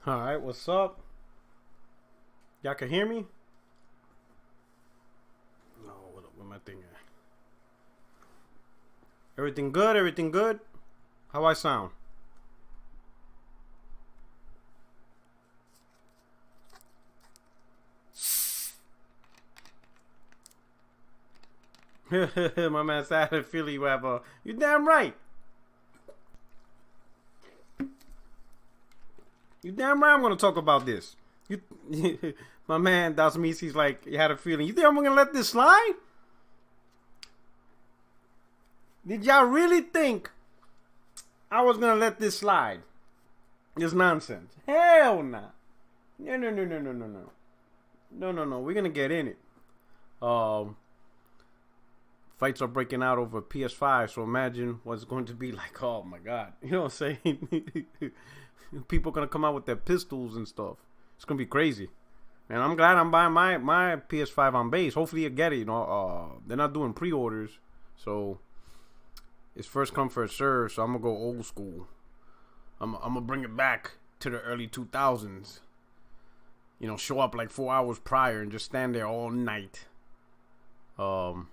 Alright, what's up? Y'all can hear me? No, where my thing at? Everything good? Everything good? How I sound? My man said I feel you have a... You damn right. You damn right I'm gonna talk about this. You, my man Dasmisi's like, you had a feeling. You think I'm gonna let this slide? Did y'all really think I was gonna let this slide? This nonsense. Hell nah. No. No. We're gonna get in it. Fights are breaking out over PS5, so imagine what's going to be like. Oh my god. You know what I'm saying? People gonna come out with their pistols and stuff. It's gonna be crazy. And I'm glad I'm buying my PS5 on base. Hopefully you get it. You know, they're not doing pre-orders, so it's first come first serve. So I'm gonna go old school. I'm gonna bring it back to the early 2000s. You know, show up like 4 hours prior and just stand there all night. You know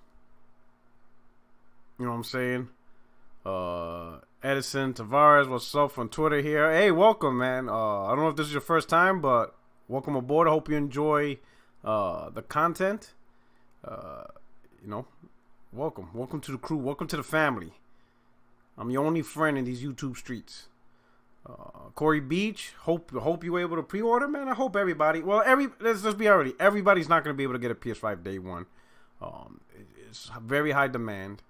what I'm saying? Edison Tavares, what's up on Twitter here? Hey, welcome, man. I don't know if this is your first time, but welcome aboard. I hope you enjoy the content. You know, welcome to the crew. Welcome to the family. I'm your only friend in these YouTube streets. Corey Beach, hope you were able to pre-order, man. I hope everybody. Well, let's just be already. Everybody's not going to be able to get a PS5 day one. It's very high demand.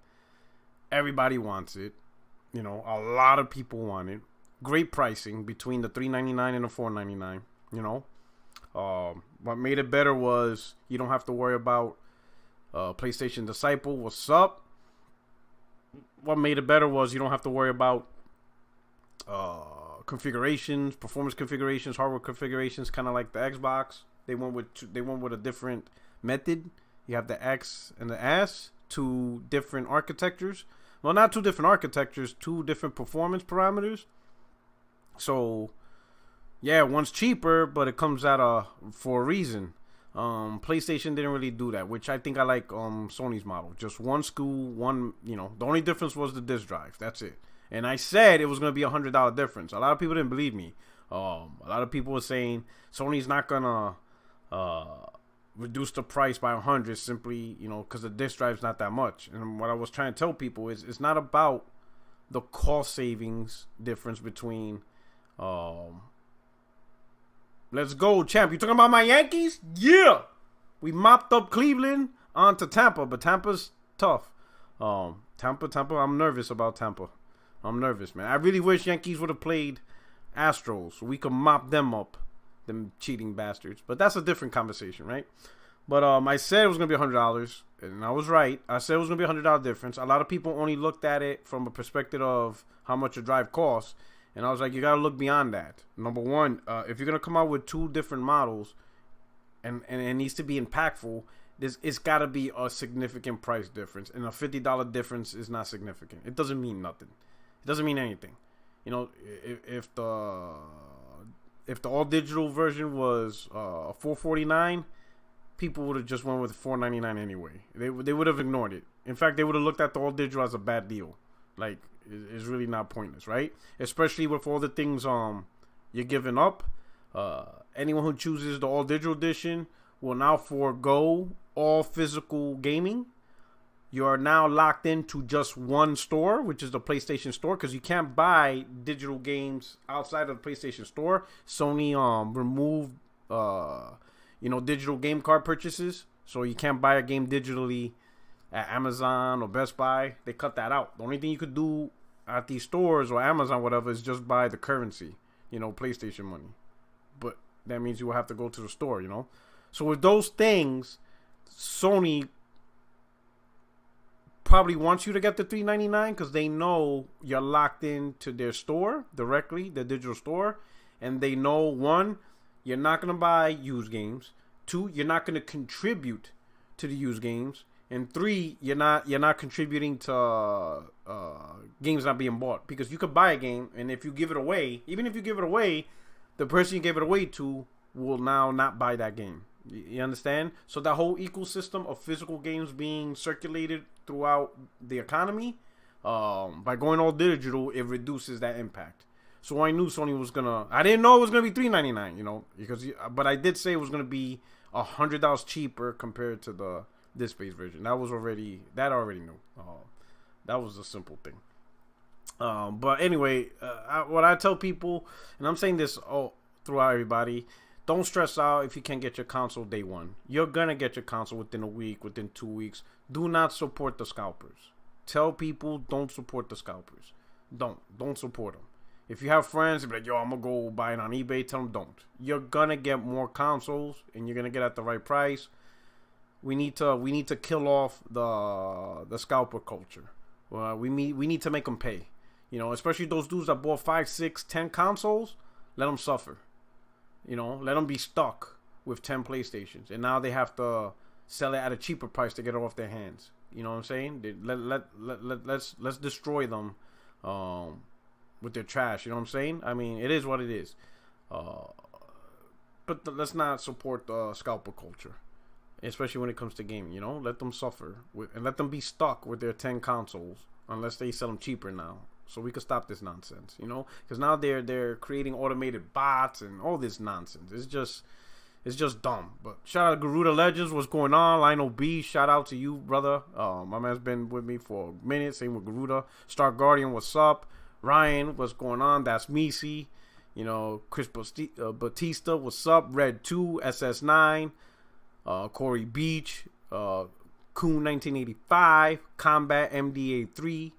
Everybody wants it. You know, a lot of people want it. Great pricing between the $399 and the $499. You know, what made it better was you don't have to worry about PlayStation Disciple. What's up? What made it better was you don't have to worry about configurations, performance configurations, hardware configurations, kind of like the Xbox. They went with a different method. You have the X and the S, two different architectures. Well, not two different architectures, two different performance parameters. So, yeah, one's cheaper, but it comes out for a reason. PlayStation didn't really do that, which I think I like Sony's model. Just one school, one, you know, the only difference was the disk drive. That's it. And I said it was going to be $100 difference. A lot of people didn't believe me. A lot of people were saying Sony's not going to reduce the price by 100 simply, you know, because the disk drive's not that much. And what I was trying to tell people is it's not about the cost savings difference between let's go, champ. You talking about my Yankees? Yeah. We mopped up Cleveland onto Tampa, but Tampa's tough. Tampa, I'm nervous about Tampa. I'm nervous, man. I really wish Yankees would have played Astros so we could mop them up. Them cheating bastards. But that's a different conversation, right? But I said it was going to be $100, and I was right. I said it was going to be $100 difference. A lot of people only looked at it from a perspective of how much a drive costs, and I was like, you got to look beyond that. Number one, if you're going to come out with two different models, and it needs to be impactful, it's got to be a significant price difference, and a $50 difference is not significant. It doesn't mean nothing. It doesn't mean anything. You know, if the all digital version was $449, people would have just went with $499 anyway. They would have ignored it. In fact, they would have looked at the all digital as a bad deal. Like, it's really not pointless, right? Especially with all the things you're giving up. Anyone who chooses the all digital edition will now forego all physical gaming. You are now locked into just one store, which is the PlayStation Store, because you can't buy digital games outside of the PlayStation Store. Sony removed digital game card purchases, so you can't buy a game digitally at Amazon or Best Buy. They cut that out. The only thing you could do at these stores or Amazon, whatever, is just buy the currency, you know, PlayStation money. But that means you will have to go to the store, you know. So with those things, Sony probably wants you to get the $399 because they know you're locked into their store directly, their digital store, and they know, one, you're not going to buy used games, two, you're not going to contribute to the used games, and three, you're not contributing to games not being bought, because you could buy a game, and if you give it away, even if you give it away, the person you gave it away to will now not buy that game. You understand? So that whole ecosystem of physical games being circulated throughout the economy, by going all digital, it reduces that impact. So I knew Sony was gonna. I didn't know it was gonna be $3.99, you know, but I did say it was gonna be $100 cheaper compared to the disc-based version. I already knew. That was a simple thing. But anyway, what I tell people, and I'm saying this throughout everybody, don't stress out if you can't get your console day one. You're gonna get your console within a week, within 2 weeks. Do not support the scalpers. Tell people don't support the scalpers. Don't support them. If you have friends, be like, yo, I'm gonna go buy it on eBay. Tell them don't. You're gonna get more consoles, and you're gonna get at the right price. We need to kill off the scalper culture. We need to make them pay. You know, especially those dudes that bought 5, 6, 10 consoles. Let them suffer. You know, let them be stuck with 10 PlayStations, and now they have to sell it at a cheaper price to get it off their hands. You know what I'm saying? Let's destroy them with their trash. You know what I'm saying? I mean, it is what it is. But let's not support the scalper culture, especially when it comes to gaming. You know, let them suffer and let them be stuck with their 10 consoles unless they sell them cheaper now. So we can stop this nonsense, you know, because now they're creating automated bots and all this nonsense. It's just dumb. But shout out to Garuda Legends. What's going on? Lionel B, shout out to you, brother. My man's been with me for a minute. Same with Garuda. Star Guardian, what's up? Ryan, what's going on? That's Misi. You know, Chris Batista, what's up? Red 2, SS9, Corey Beach, Coon 1985, Combat MDA3.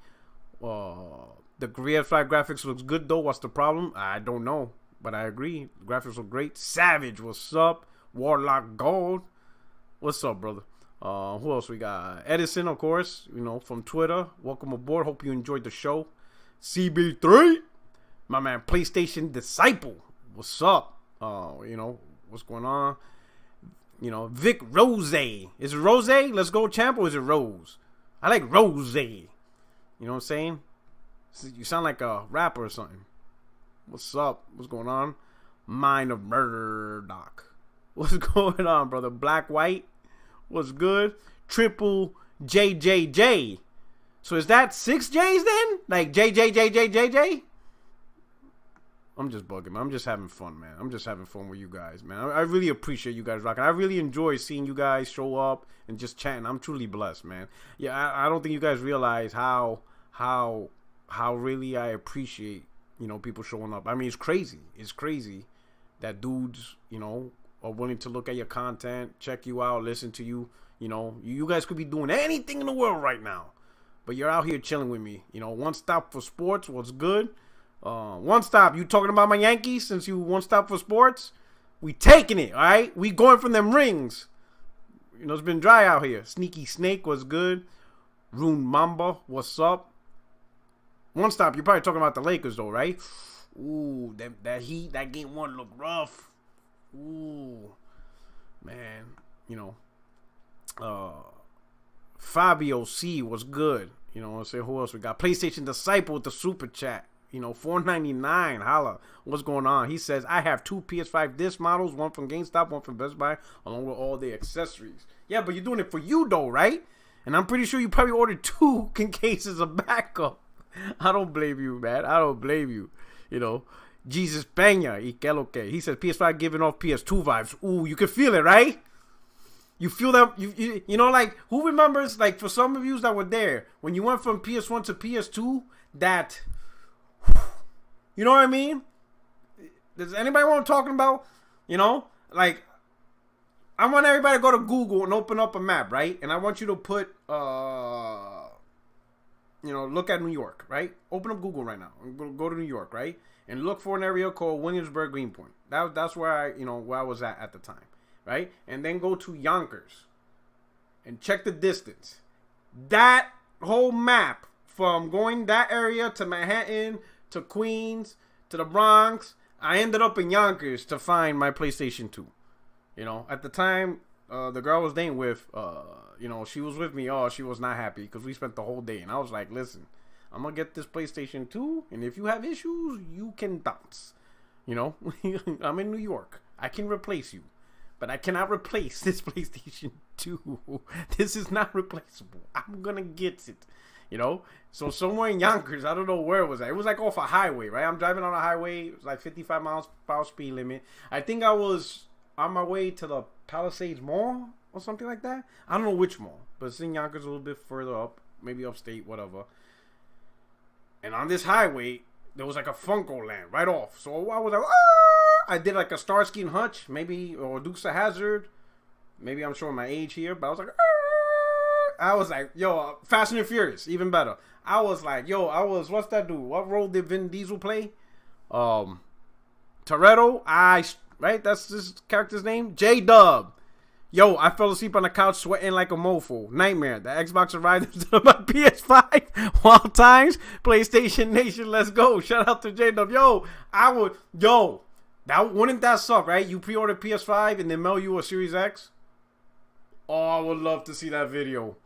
The Red Flag graphics looks good though. What's the problem? I don't know, but I agree. The graphics look great. Savage, what's up? Warlock Gold, what's up, brother? Who else we got? Edison, of course, you know, from Twitter. Welcome aboard. Hope you enjoyed the show. CB3, my man, PlayStation Disciple, what's up? You know, what's going on? You know, Vic Rose. Is it Rose? Let's go, champ, or is it Rose? I like Rose. You know what I'm saying? You sound like a rapper or something. What's up? What's going on? Mind of Murdoch. What's going on, brother? Black White. What's good? Triple JJJ. So is that 6 J's then? Like JJJJJJ? I'm just bugging, man. I'm just having fun, man. I'm just having fun with you guys, man. I really appreciate you guys rocking. I really enjoy seeing you guys show up and just chatting. I'm truly blessed, man. Yeah, I don't think you guys realize how really I appreciate, you know, people showing up. I mean, it's crazy. It's crazy that dudes, you know, are willing to look at your content, check you out, listen to you. You know, you guys could be doing anything in the world right now, but you're out here chilling with me. You know, one stop for sports. What's good? One stop. You talking about my Yankees since you one stop for sports? We taking it, all right? We going from them rings. You know, it's been dry out here. Sneaky Snake was good. Rune Mamba, what's up? One stop. You're probably talking about the Lakers, though, right? Ooh, that Heat, that game one looked rough. Ooh, man. You know, Fabio C was good. You know, let's say who else we got? PlayStation Disciple with the super chat. You know, $4.99. Holla. What's going on? He says, I have 2 PS5 disc models, one from GameStop, one from Best Buy, along with all the accessories. Yeah, but you're doing it for you, though, right? And I'm pretty sure you probably ordered 2 cases of backup. I don't blame you, man. I don't blame you. You know, Jesus Peña, y que lo que. He says, PS5 giving off PS2 vibes. Ooh, you can feel it, right? You feel that, you know, like, who remembers, like, for some of you that were there, when you went from PS1 to PS2, that... You know what I mean? Does anybody know what I'm talking about? You know? Like, I want everybody to go to Google and open up a map, right? And I want you to put, you know, look at New York, right? Open up Google right now. Go to New York, right? And look for an area called Williamsburg, Greenpoint. That's where where I was at the time, right? And then go to Yonkers and check the distance. That whole map from going that area to Manhattan to Queens to the Bronx, I ended up in Yonkers to find my PlayStation 2. You know, at the time, the girl I was dating with, you know, she was with me. Oh, she was not happy because we spent the whole day. And I was like, listen, I'm going to get this PlayStation 2. And if you have issues, you can bounce. You know, I'm in New York. I can replace you. But I cannot replace this PlayStation 2. This is not replaceable. I'm going to get it. You know? So somewhere in Yonkers, I don't know where it was at. It was like off a highway, right? I'm driving on a highway. It was like 55 miles per hour speed limit. I think I was on my way to the Palisades Mall or something like that. I don't know which mall. But it's in Yonkers a little bit further up. Maybe upstate, whatever. And on this highway, there was like a Funko Land right off. So I was like, I did like a Starsky and Hutch, maybe, or Dukes of Hazzard. Maybe I'm showing my age here, but I was like, yo, Fast and Furious, even better. I was like, yo, what's that dude? What role did Vin Diesel play? Toretto, right? That's this character's name? J-Dub. Yo, I fell asleep on the couch sweating like a mofo. Nightmare. The Xbox arrived to my PS5. Wild times. PlayStation Nation, let's go. Shout out to J-Dub. Wouldn't that suck, right? You pre-order PS5 and they mail you a Series X. Oh, I would love to see that video.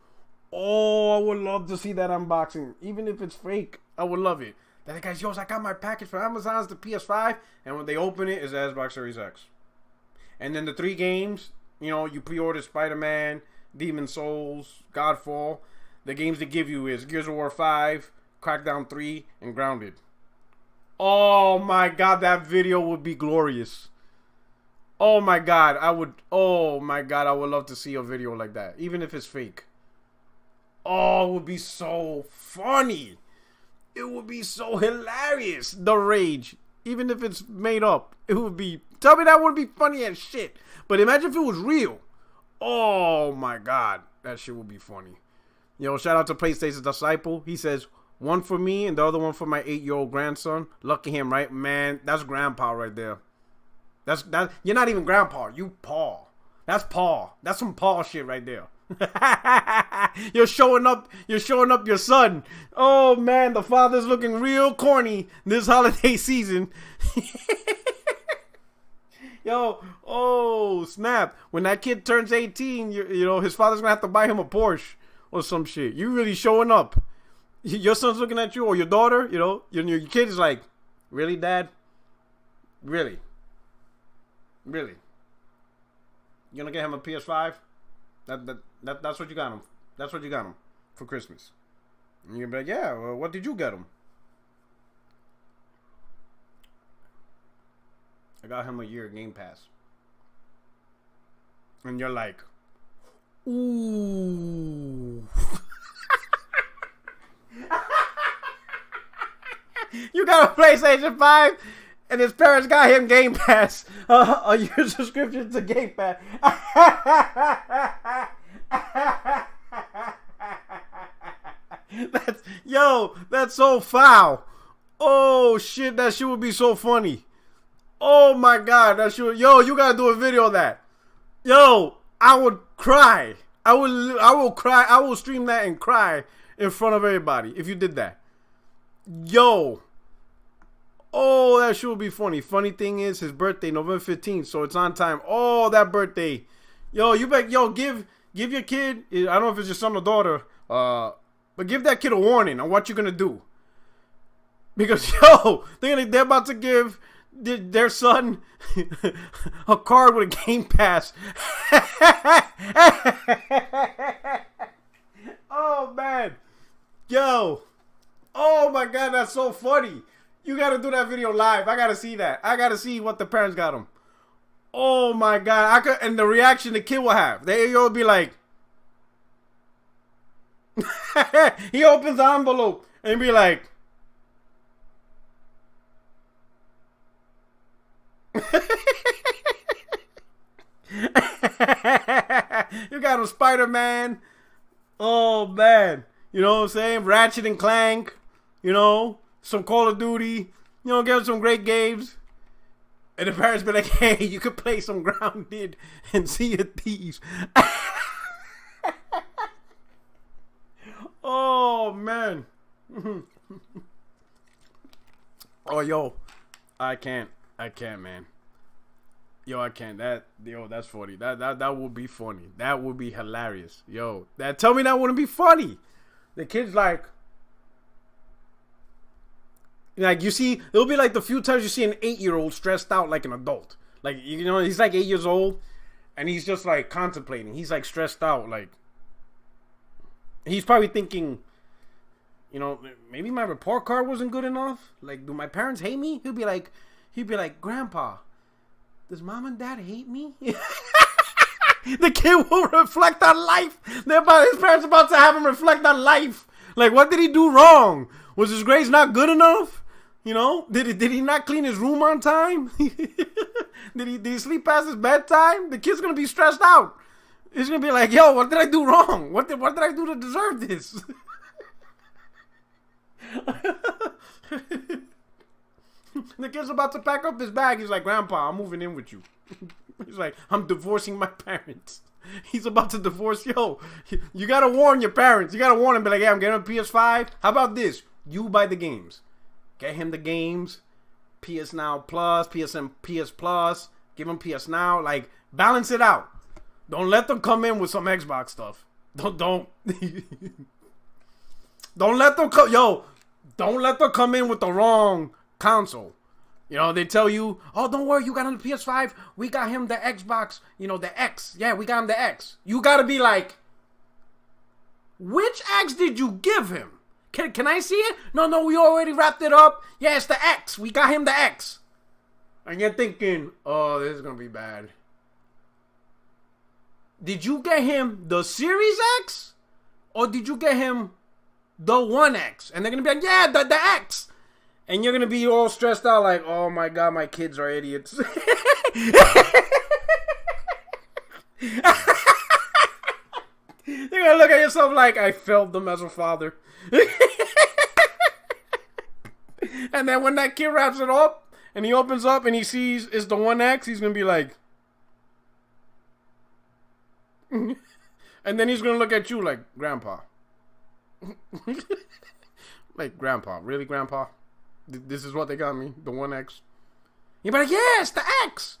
Oh, I would love to see that unboxing. Even if it's fake, I would love it. That guy's, I got my package from Amazon. It's the PS5. And when they open it, it's the Xbox Series X. And then the 3 games, you know, you pre-order Spider-Man, Demon Souls, Godfall. The games they give you is Gears of War 5, Crackdown 3, and Grounded. Oh my god, that video would be glorious. Oh my god, I would love to see a video like that, even if it's fake. Oh, it would be so funny. It would be so hilarious. The rage, even if it's made up, it would be. Tell me that would be funny as shit. But imagine if it was real. Oh my god, that shit would be funny. Yo, shout out to PlayStation Disciple. He says, one for me and the other one for my 8-year-old grandson. Lucky him, right? Man, that's grandpa right there. That you're not even grandpa. You Paul. That's Paul. That's some Paul shit right there. You're showing up your son. Oh man, the father's looking real corny this holiday season. Yo, oh snap. When that kid turns 18, you know, his father's gonna have to buy him a Porsche or some shit. You really showing up. Your son's looking at you, or your daughter, you know, your kid is like, really, Dad? Really? Really? You gonna get him a PS5? That's what you got him. That's what you got him for Christmas. And you're gonna be like, yeah, well, what did you get him? I got him a year Game Pass. And you're like, ooh. You got a PlayStation 5 and his parents got him Game Pass. A year subscription to Game Pass. That's so foul. Oh shit, that shit would be so funny. Oh my god, that shit. Yo, you gotta do a video of that. Yo, I would cry. I will cry. I will stream that and cry in front of everybody if you did that. Yo. Oh, that shit would be funny. Funny thing is, his birthday, November 15th, so it's on time. Oh, that birthday. Yo, give your kid, I don't know if it's your son or daughter, but give that kid a warning on what you're gonna do. Because, yo, they're about to give their son a card with a Game Pass. Oh, man. Yo. Oh, my God, that's so funny. You got to do that video live. I got to see that. I got to see what the parents got him. Oh, my God. And the reaction the kid will have. The 8-year-old will be like. He opens the envelope and be like. You got him Spider-Man. Oh, man. You know what I'm saying? Ratchet and Clank. You know? Some Call of Duty. You know, give him some great games. And the parents be like, hey, you could play some Grounded and Sea of Thieves. Oh, man. Oh, yo. I can't, man. Yo, I can't. That's funny. That would be funny. That would be hilarious. Yo, tell me that wouldn't be funny. The kid's like, Like, you see, it'll be like the few times you see an 8-year-old stressed out like an adult. Like, you know, he's like 8 years old, and he's just like contemplating. He's like stressed out. Like, he's probably thinking, you know, maybe my report card wasn't good enough. Like, do my parents hate me? He'll be like, Grandpa, does mom and dad hate me? The kid will reflect on life. His parents about to have him reflect on life. Like, what did he do wrong? Was his grades not good enough? You know, did he not clean his room on time? did he sleep past his bedtime? The kid's gonna be stressed out. He's gonna be like, yo, what did I do wrong? What did I do to deserve this? The kid's about to pack up his bag. He's like, Grandpa, I'm moving in with you. He's like, I'm divorcing my parents. He's about to divorce. Yo, you gotta warn your parents. You gotta warn them. Be like, hey, I'm getting a PS5. How about this? You buy the games. Get him the games. PS Now Plus, PSN, PS Plus. Give him PS Now. Like, balance it out. Don't let them come in with some Xbox stuff. Don't let them come. Yo, don't let them come in with the wrong console. You know, they tell you, oh, don't worry, you got him the PS5. We got him the Xbox, you know, the X. Yeah, we got him the X. You got to be like, which X did you give him? Can I see it? No, we already wrapped it up. Yeah, it's the X. We got him the X. And you're thinking, oh, this is going to be bad. Did you get him the Series X? Or did you get him the One X? And they're going to be like, yeah, the X. And you're going to be all stressed out like, oh my God, my kids are idiots. You're going to look at yourself like, I failed them as a father. And then when that kid wraps it up and he opens up and he sees it's the One X, he's going to be like, and then he's going to look at you like, Grandpa. Like, Grandpa, really, Grandpa? This is what they got me, the One X. You're like, yes, the X.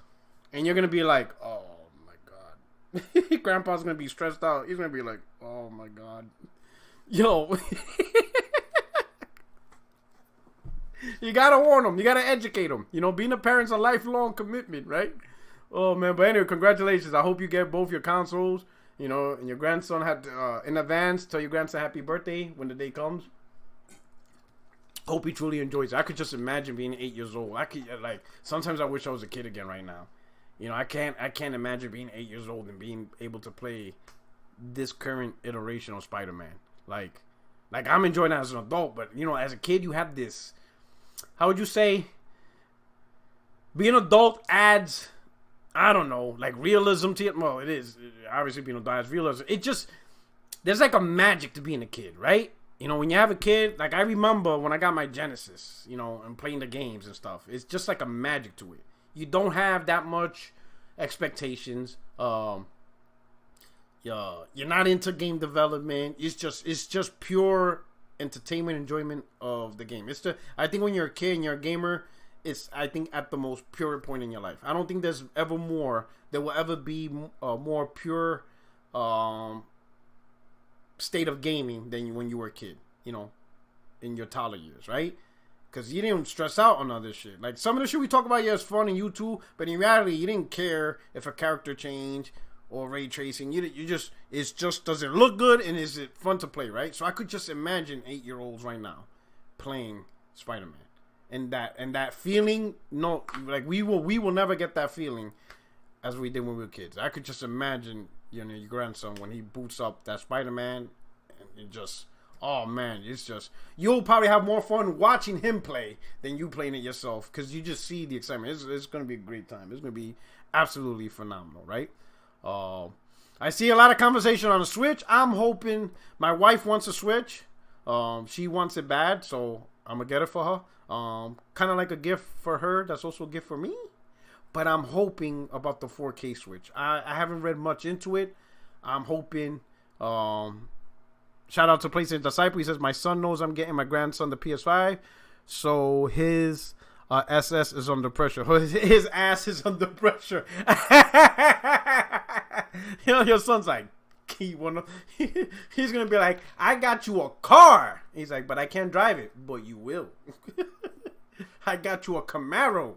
And you're going to be like, oh my God. Grandpa's going to be stressed out. He's going to be like, oh my God. Yo. You got to warn them. You got to educate them. You know, being a parent's a lifelong commitment, right? Oh, man. But anyway, congratulations. I hope you get both your consoles. You know, and your grandson had in advance, tell your grandson happy birthday when the day comes. Hope he truly enjoys it. I could just imagine being 8 years old. I could, like, sometimes I wish I was a kid again right now. You know, I can't imagine being 8 years old and being able to play this current iteration of Spider-Man. Like I'm enjoying that as an adult, but you know, as a kid, you have this. How would you say? Being an adult adds, I don't know, like realism to it. Well, it is obviously being an adult adds realism. It just, there's like a magic to being a kid, right? You know, when you have a kid, like I remember when I got my Genesis, you know, and playing the games and stuff. It's just like a magic to it. You don't have that much expectations. You're not into game development. It's just pure entertainment, enjoyment of the game. I think when you're a kid and you're a gamer, it's, I think, at the most pure point in your life. I don't think there will ever be a more pure state of gaming than when you were a kid, you know, in your toddler years, right? Because you didn't stress out on all this shit. Like, some of the shit we talk about, yeah, it's fun on YouTube, but in reality, you didn't care if a character changed or ray tracing. It's just, does it look good and is it fun to play, right? So I could just imagine 8-year-olds right now playing Spider-Man. And that feeling, no, like we will never get that feeling as we did when we were kids. I could just imagine, you know, your grandson when he boots up that Spider-Man, and it just, oh man, it's just, you'll probably have more fun watching him play than you playing it yourself, because you just see the excitement. It's going to be a great time. It's going to be absolutely phenomenal, right? I see a lot of conversation on the Switch. I'm hoping, my wife wants a Switch. She wants it bad, so I'm gonna get it for her. Kind of like a gift for her. That's also a gift for me. But I'm hoping about the 4K Switch. I haven't read much into it. I'm hoping. Shout out to PlayStation Disciple. He says, my son knows I'm getting my grandson the PS5. So his SS is under pressure. His ass is under pressure. You know, your son's like, he's going to be like, I got you a car. He's like, but I can't drive it. But you will. I got you a Camaro.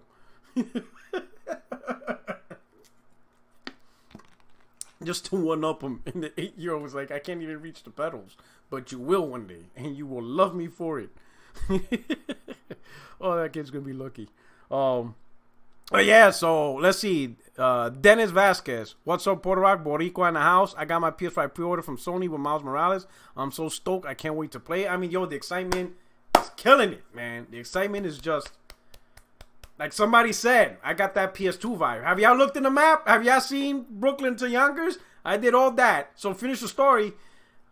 Just to one up him. And the 8-year-old was like, I can't even reach the pedals. But you will one day. And you will love me for it. Oh, that kid's going to be lucky. But yeah, so let's see. Dennis Vasquez. What's up, Puerto Rock? Boricua in the house. I got my PS5 pre-order from Sony with Miles Morales. I'm so stoked. I can't wait to play. I mean, yo, the excitement is killing it, man. The excitement is just... Like somebody said, I got that PS2 vibe. Have y'all looked in the map? Have y'all seen Brooklyn to Yonkers? I did all that. So finish the story.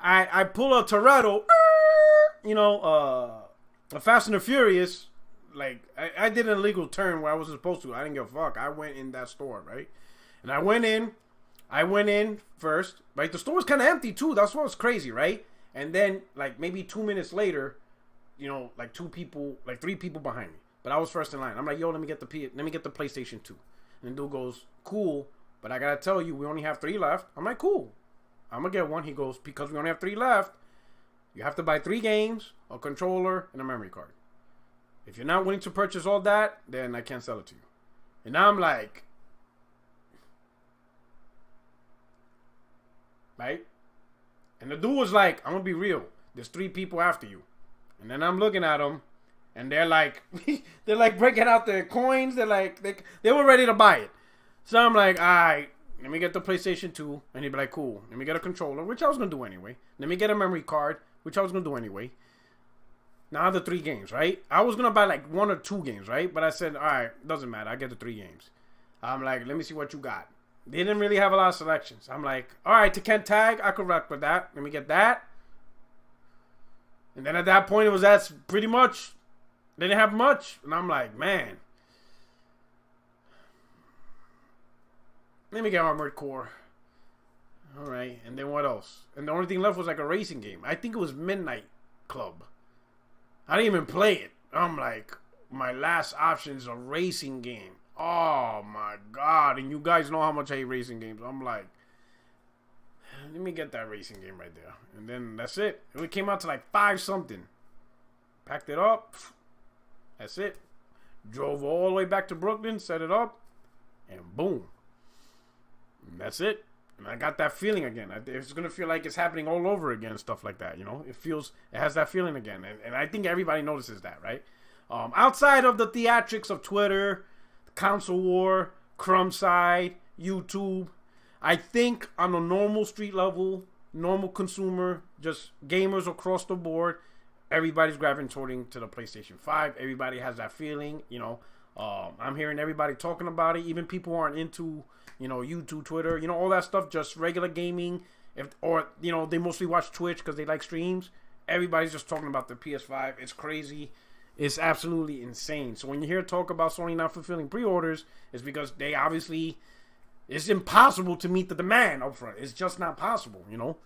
I pull a Toretto, you know, a Fast and the Furious. Like, I did an illegal turn where I wasn't supposed to. I didn't give a fuck. I went in that store, right? And I went in first, right? The store was kind of empty too. That's what was crazy, right? And then, like, maybe 2 minutes later, you know, like 3 people behind me. But I was first in line. I'm like, yo, let me get the PlayStation 2. And the dude goes, cool, but I gotta tell you, we only have 3 left. I'm like, cool. I'm gonna get one. He goes, because we only have 3 left, you have to buy 3 games, a controller, and a memory card. If you're not willing to purchase all that, then I can't sell it to you. And I'm like, right? And the dude was like, I'm gonna be real. There's 3 people after you. And then I'm looking at them. And they're like breaking out their coins. They're like, they were ready to buy it. So I'm like, all right, let me get the PlayStation 2. And he'd be like, cool. Let me get a controller, which I was going to do anyway. Let me get a memory card, which I was going to do anyway. Now the 3 games, right? I was going to buy like 1 or 2 games, right? But I said, all right, doesn't matter. I get the 3 games. I'm like, let me see what you got. They didn't really have a lot of selections. I'm like, all right, Tekken Tag, I could rock with that. Let me get that. And then at that point, that's pretty much... They didn't have much. And I'm like, man. Let me get Armored Core. Alright. And then what else? And the only thing left was like a racing game. I think it was Midnight Club. I didn't even play it. I'm like, my last option is a racing game. Oh my God. And you guys know how much I hate racing games. I'm like, let me get that racing game right there. And then that's it. It came out to like 5 something. Packed it up. That's it. Drove all the way back to Brooklyn, set it up, and boom. And that's it. And I got that feeling again. It's going to feel like it's happening all over again, stuff like that, you know? It has that feeling again. And I think everybody notices that, right? Outside of the theatrics of Twitter, console war, crumb side, YouTube, I think on a normal street level, normal consumer, just gamers across the board, everybody's gravitating to the PlayStation 5. Everybody has that feeling, you know. I'm hearing everybody talking about it. Even people who aren't into, you know, YouTube, Twitter, you know, all that stuff, just regular gaming. Or, you know, they mostly watch Twitch because they like streams. Everybody's just talking about the PS5. It's crazy. It's absolutely insane. So when you hear talk about Sony not fulfilling pre-orders, it's because they obviously... It's impossible to meet the demand up front. It's just not possible, you know.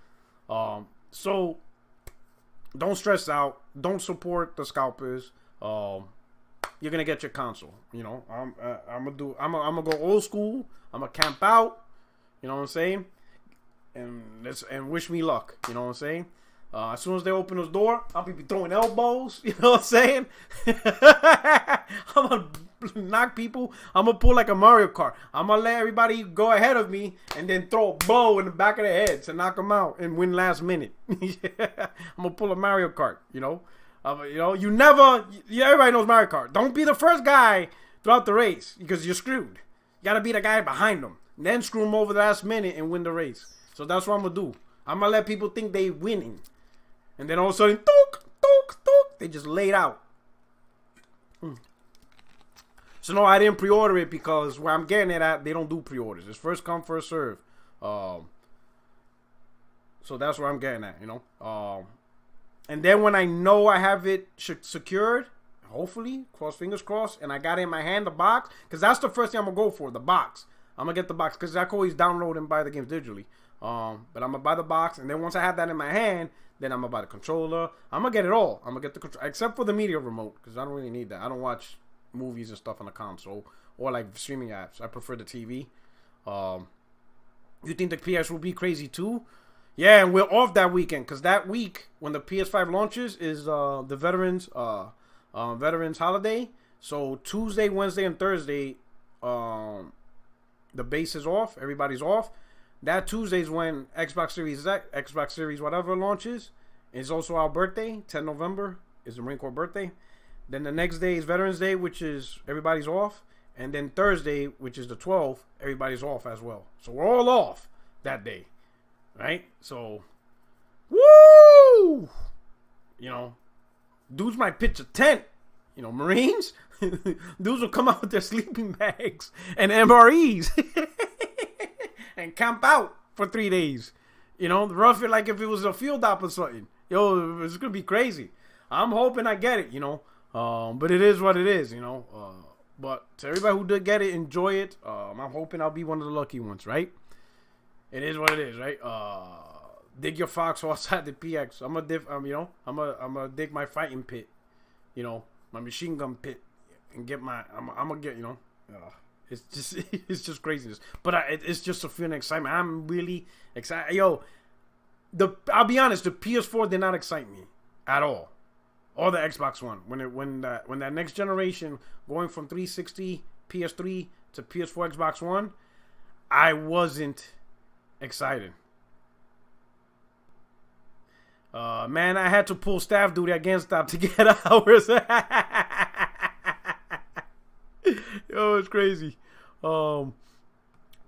So... Don't stress out. Don't support the scalpers. You're gonna get your console. You know, I'm gonna go old school. I'm gonna camp out. You know what I'm saying? And wish me luck. You know what I'm saying? As soon as they open this door, I'll be throwing elbows. You know what I'm saying? I'm gonna knock people. I'm gonna pull like a Mario Kart. I'm gonna let everybody go ahead of me and then throw a blow in the back of the head to knock them out and win last minute. I'm gonna pull a Mario Kart. You know, everybody knows Mario Kart. Don't be the first guy throughout the race because you're screwed. You gotta be the guy behind them, and then screw them over the last minute and win the race. So that's what I'm gonna do. I'm gonna let people think they winning. And then all of a sudden, they just laid out. So no, I didn't pre-order it because where I'm getting it at, they don't do pre-orders. It's first come, first serve. So that's where I'm getting at, you know. And then when I know I have it secured, hopefully, fingers crossed, and I got it in my hand, the box, because that's the first thing I'm going to go for, the box. I'm going to get the box, because I can always download and buy the games digitally. But I'm going to buy the box, and then once I have that in my hand, then I'm going to buy the controller. I'm going to get it all. I'm going to get the controller, except for the media remote, because I don't really need that. I don't watch movies and stuff on the console, or like streaming apps. I prefer the TV. You think the PS will be crazy too? Yeah, and we're off that weekend, because that week, when the PS5 launches, is the Veterans holiday. So Tuesday, Wednesday, and Thursday, the base is off. Everybody's off. That Tuesday is when Xbox Series X, Xbox Series whatever launches. It's also our birthday. 10 November is the Marine Corps birthday. Then the next day is Veterans Day, which is everybody's off. And then Thursday, which is the 12th, everybody's off as well. So we're all off that day. Right? So, woo! You know, dudes might pitch a tent. You know, Marines, dudes will come out with their sleeping bags and MREs and camp out for 3 days. You know, rough it like if it was a field op or something. Yo, it's going to be crazy. I'm hoping I get it, you know. But it is what it is, you know. But to everybody who did get it, enjoy it. I'm hoping I'll be one of the lucky ones, right? It is what it is, right? Dig your foxhole outside the PX. I'm gonna dig my fighting pit, you know, my machine gun pit, and get my. I'm gonna get, you know. It's just craziness. But it's just a feeling of excitement. I'm really excited. Yo, I'll be honest. The PS4 did not excite me at all. Or the Xbox One. When that next generation going from 360 PS3 to PS4 Xbox One, I wasn't excited. Man, I had to pull staff duty at GameStop to get hours. Yo, it's crazy. But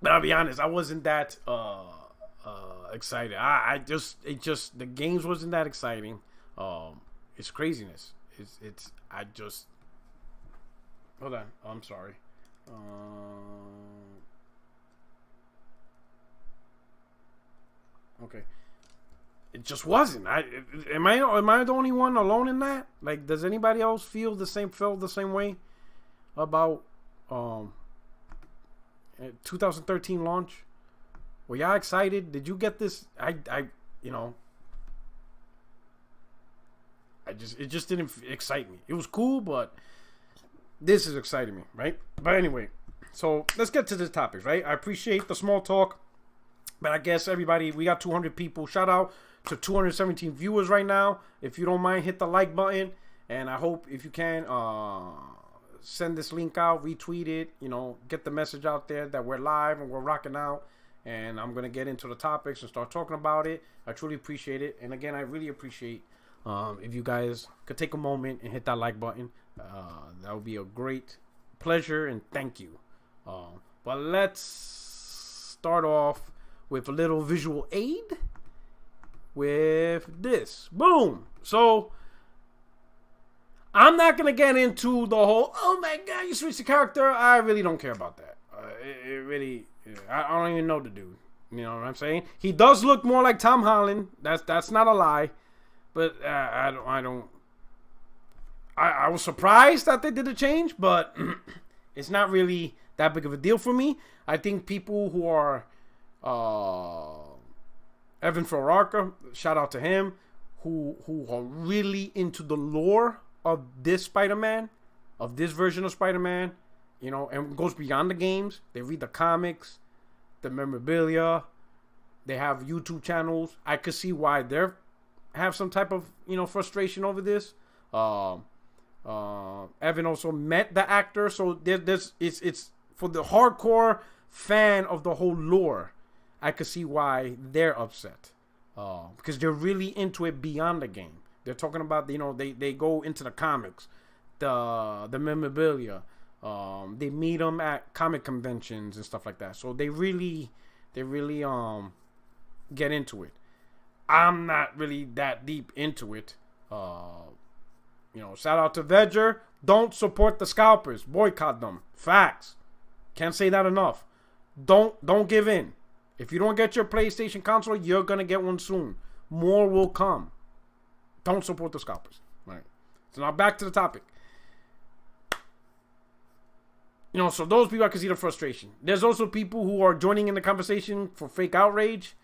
I'll be honest, I wasn't that excited. The games wasn't that exciting. It's craziness. Hold on. I'm sorry. Okay. It just wasn't. Am I the only one alone in that? Like, does anybody else feel the same way about 2013 launch? Were y'all excited? Did you get this? It just didn't excite me. It was cool, but this is exciting me, right? But anyway, so let's get to the topics, right? I appreciate the small talk, but I guess everybody, we got 200 people. Shout out to 217 viewers right now. If you don't mind, hit the like button, and I hope if you can send this link out, retweet it, you know, get the message out there that we're live and we're rocking out, and I'm gonna get into the topics and start talking about it. I truly appreciate it, and again, I really appreciate if you guys could take a moment and hit that like button. That would be a great pleasure, and thank you. But let's start off with a little visual aid with this. Boom. So I'm not gonna get into the whole, oh my god, you switched the character. I really don't care about that. I don't even know the dude. You know what I'm saying? He does look more like Tom Holland. That's not a lie. But I was surprised that they did a change, but it's not really that big of a deal for me. I think people who are Evan Ferrarca, shout out to him, who are really into the lore of this Spider-Man, of this version of Spider-Man, you know, and goes beyond the games. They read the comics, the memorabilia, they have YouTube channels. I could see why they're have some type of, you know, frustration over this. Evan also met the actor, so it's for the hardcore fan of the whole lore. I could see why they're upset, because they're really into it beyond the game. They're talking about, you know, they go into the comics, the memorabilia. They meet them at comic conventions and stuff like that. So they really get into it. I'm not really that deep into it. You know, shout out to Vedger. Don't support the scalpers. Boycott them. Facts. Can't say that enough. Don't give in. If you don't get your PlayStation console, you're gonna get one soon. More will come. Don't support the scalpers. Right. So now back to the topic. You know, so those people, I can see the frustration. There's also people who are joining in the conversation for fake outrage,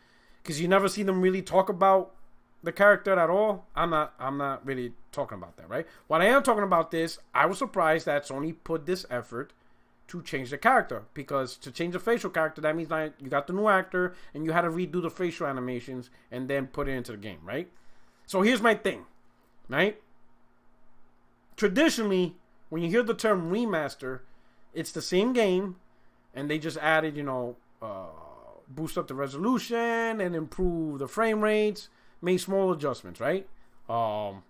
because you never see them really talk about the character at all. I'm not really talking about that, right? What I am talking about this, I was surprised that Sony put this effort to change the character, because to change the facial character, that means like you got the new actor and you had to redo the facial animations and then put it into the game, right? So here's my thing, right? Traditionally, when you hear the term remaster, it's the same game, and they just added, boost up the resolution and improve the frame rates, made small adjustments, right? And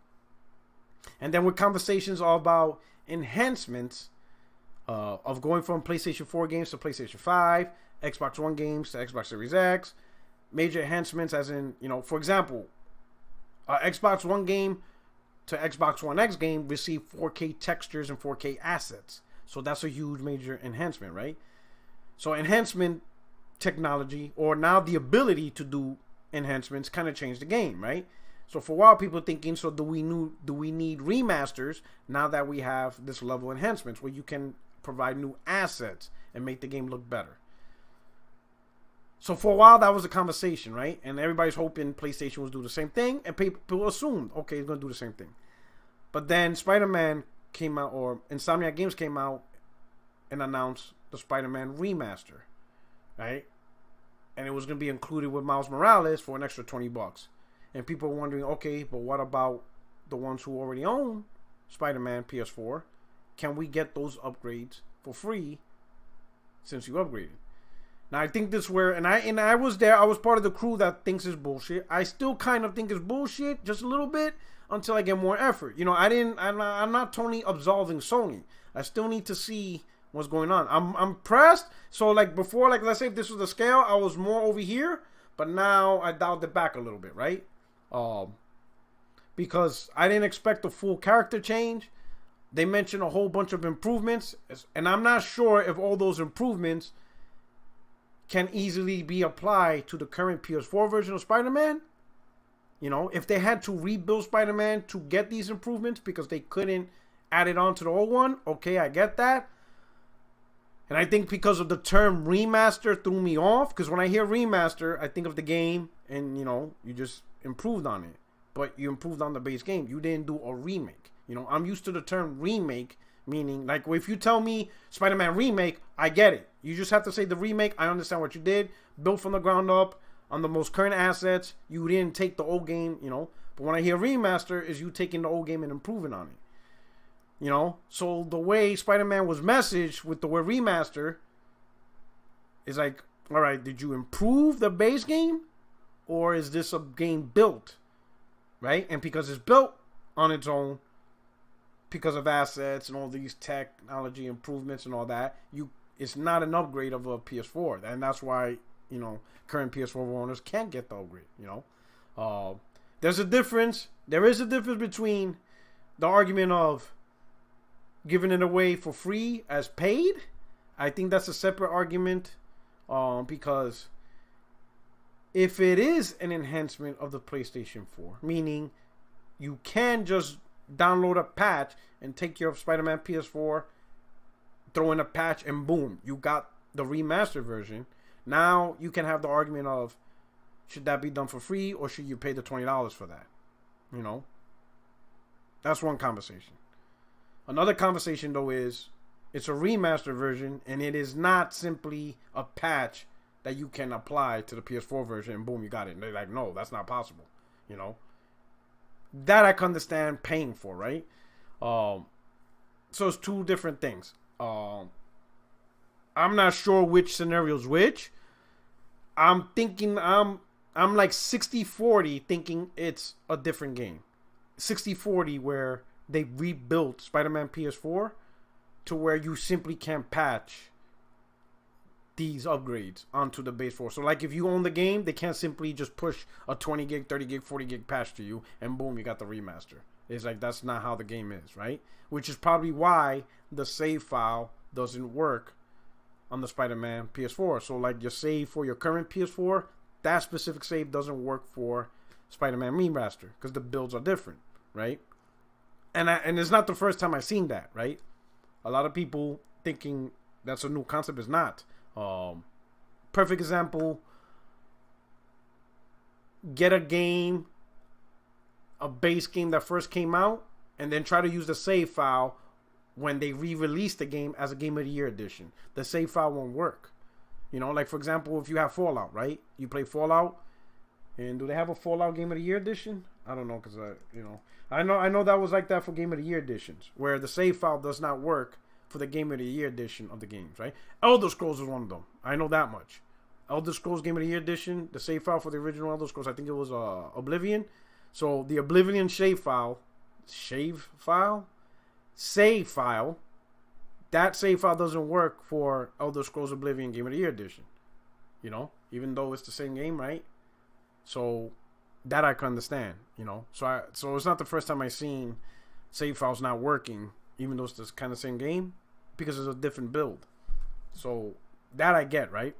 then with conversations all about enhancements of going from PlayStation 4 games to PlayStation 5, Xbox One games to Xbox Series X, major enhancements as in, for example, Xbox One game to Xbox One X game received 4K textures and 4K assets. So that's a huge major enhancement, right? So enhancement technology, or now the ability to do enhancements, kind of changed the game, right? So for a while, people were thinking, so do we need remasters now that we have this level of enhancements where you can provide new assets and make the game look better? So for a while, that was a conversation, right? And everybody's hoping PlayStation will do the same thing, and people assumed, okay, it's going to do the same thing. But then Spider-Man came out, or Insomniac Games came out and announced the Spider-Man remaster, right? And it was going to be included with Miles Morales for an extra $20. And people were wondering, okay, but what about the ones who already own Spider-Man PS4? Can we get those upgrades for free since you upgraded? Now, I think this where, and I was there, I was part of the crew that thinks it's bullshit. I still kind of think it's bullshit, just a little bit, until I get more effort. I'm not totally absolving Sony. I still need to see what's going on. I'm pressed. So, like, before, like, let's say if this was the scale, I was more over here, but now I dialed it back a little bit, right? Because I didn't expect a full character change. They mentioned a whole bunch of improvements, and I'm not sure if all those improvements can easily be applied to the current PS4 version of Spider-Man. If they had to rebuild Spider-Man to get these improvements because they couldn't add it on to the old one, okay, I get that. And I think because of the term remaster threw me off, because when I hear remaster, I think of the game and, you just improved on it. But you improved on the base game. You didn't do a remake. I'm used to the term remake, meaning, like, if you tell me Spider-Man remake, I get it. You just have to say the remake. I understand what you did. Built from the ground up on the most current assets. You didn't take the old game, But when I hear remaster, is you taking the old game and improving on it. So the way Spider-Man was messaged with the word remaster is like, all right, did you improve the base game? Or is this a game built? Right? And because it's built on its own, because of assets and all these technology improvements and all that, it's not an upgrade of a PS4. And that's why, current PS4 owners can't get the upgrade, There's a difference. There is a difference between the argument of giving it away for free as paid. I think that's a separate argument, because if it is an enhancement of the PlayStation 4, meaning you can just download a patch and take your Spider-Man PS4, throw in a patch, and boom, you got the remastered version. Now you can have the argument of, should that be done for free, or should you pay the $20 for that? That's one conversation. Another conversation, though, is it's a remastered version, and it is not simply a patch that you can apply to the PS4 version, and boom, you got it. And they're like, no, that's not possible. That I can understand paying for, right? So it's two different things. I'm not sure which scenario is which. I'm thinking I'm like 60-40 thinking it's a different game. 60-40 where they rebuilt Spider-Man PS4 to where you simply can't patch these upgrades onto the base 4. So like if you own the game, they can't simply just push a 20 gig, 30 gig, 40 gig patch to you and boom, you got the remaster. It's like, that's not how the game is, right? Which is probably why the save file doesn't work on the Spider-Man PS4. So like your save for your current PS4, that specific save doesn't work for Spider-Man remaster because the builds are different, right? And it's not the first time I've seen that, right? A lot of people thinking that's a new concept. Is not. Perfect example, get a game, a base game that first came out, and then try to use the save file when they re-release the game as a Game of the Year edition. The save file won't work. Like for example, if you have Fallout, right? You play Fallout, And do they have a Fallout Game of the Year edition? I don't know, because I know that was like that for Game of the Year editions, where the save file does not work for the Game of the Year edition of the games, right? Elder Scrolls is one of them. I know that much. Elder Scrolls Game of the Year edition, the save file for the original Elder Scrolls, I think it was Oblivion. So the Oblivion save file, that save file doesn't work for Elder Scrolls Oblivion Game of the Year edition. You know, even though it's the same game, right? So that I can understand, you know. So it's not the first time I've seen save files not working, even though it's the kind of same game, because it's a different build. So that I get, right?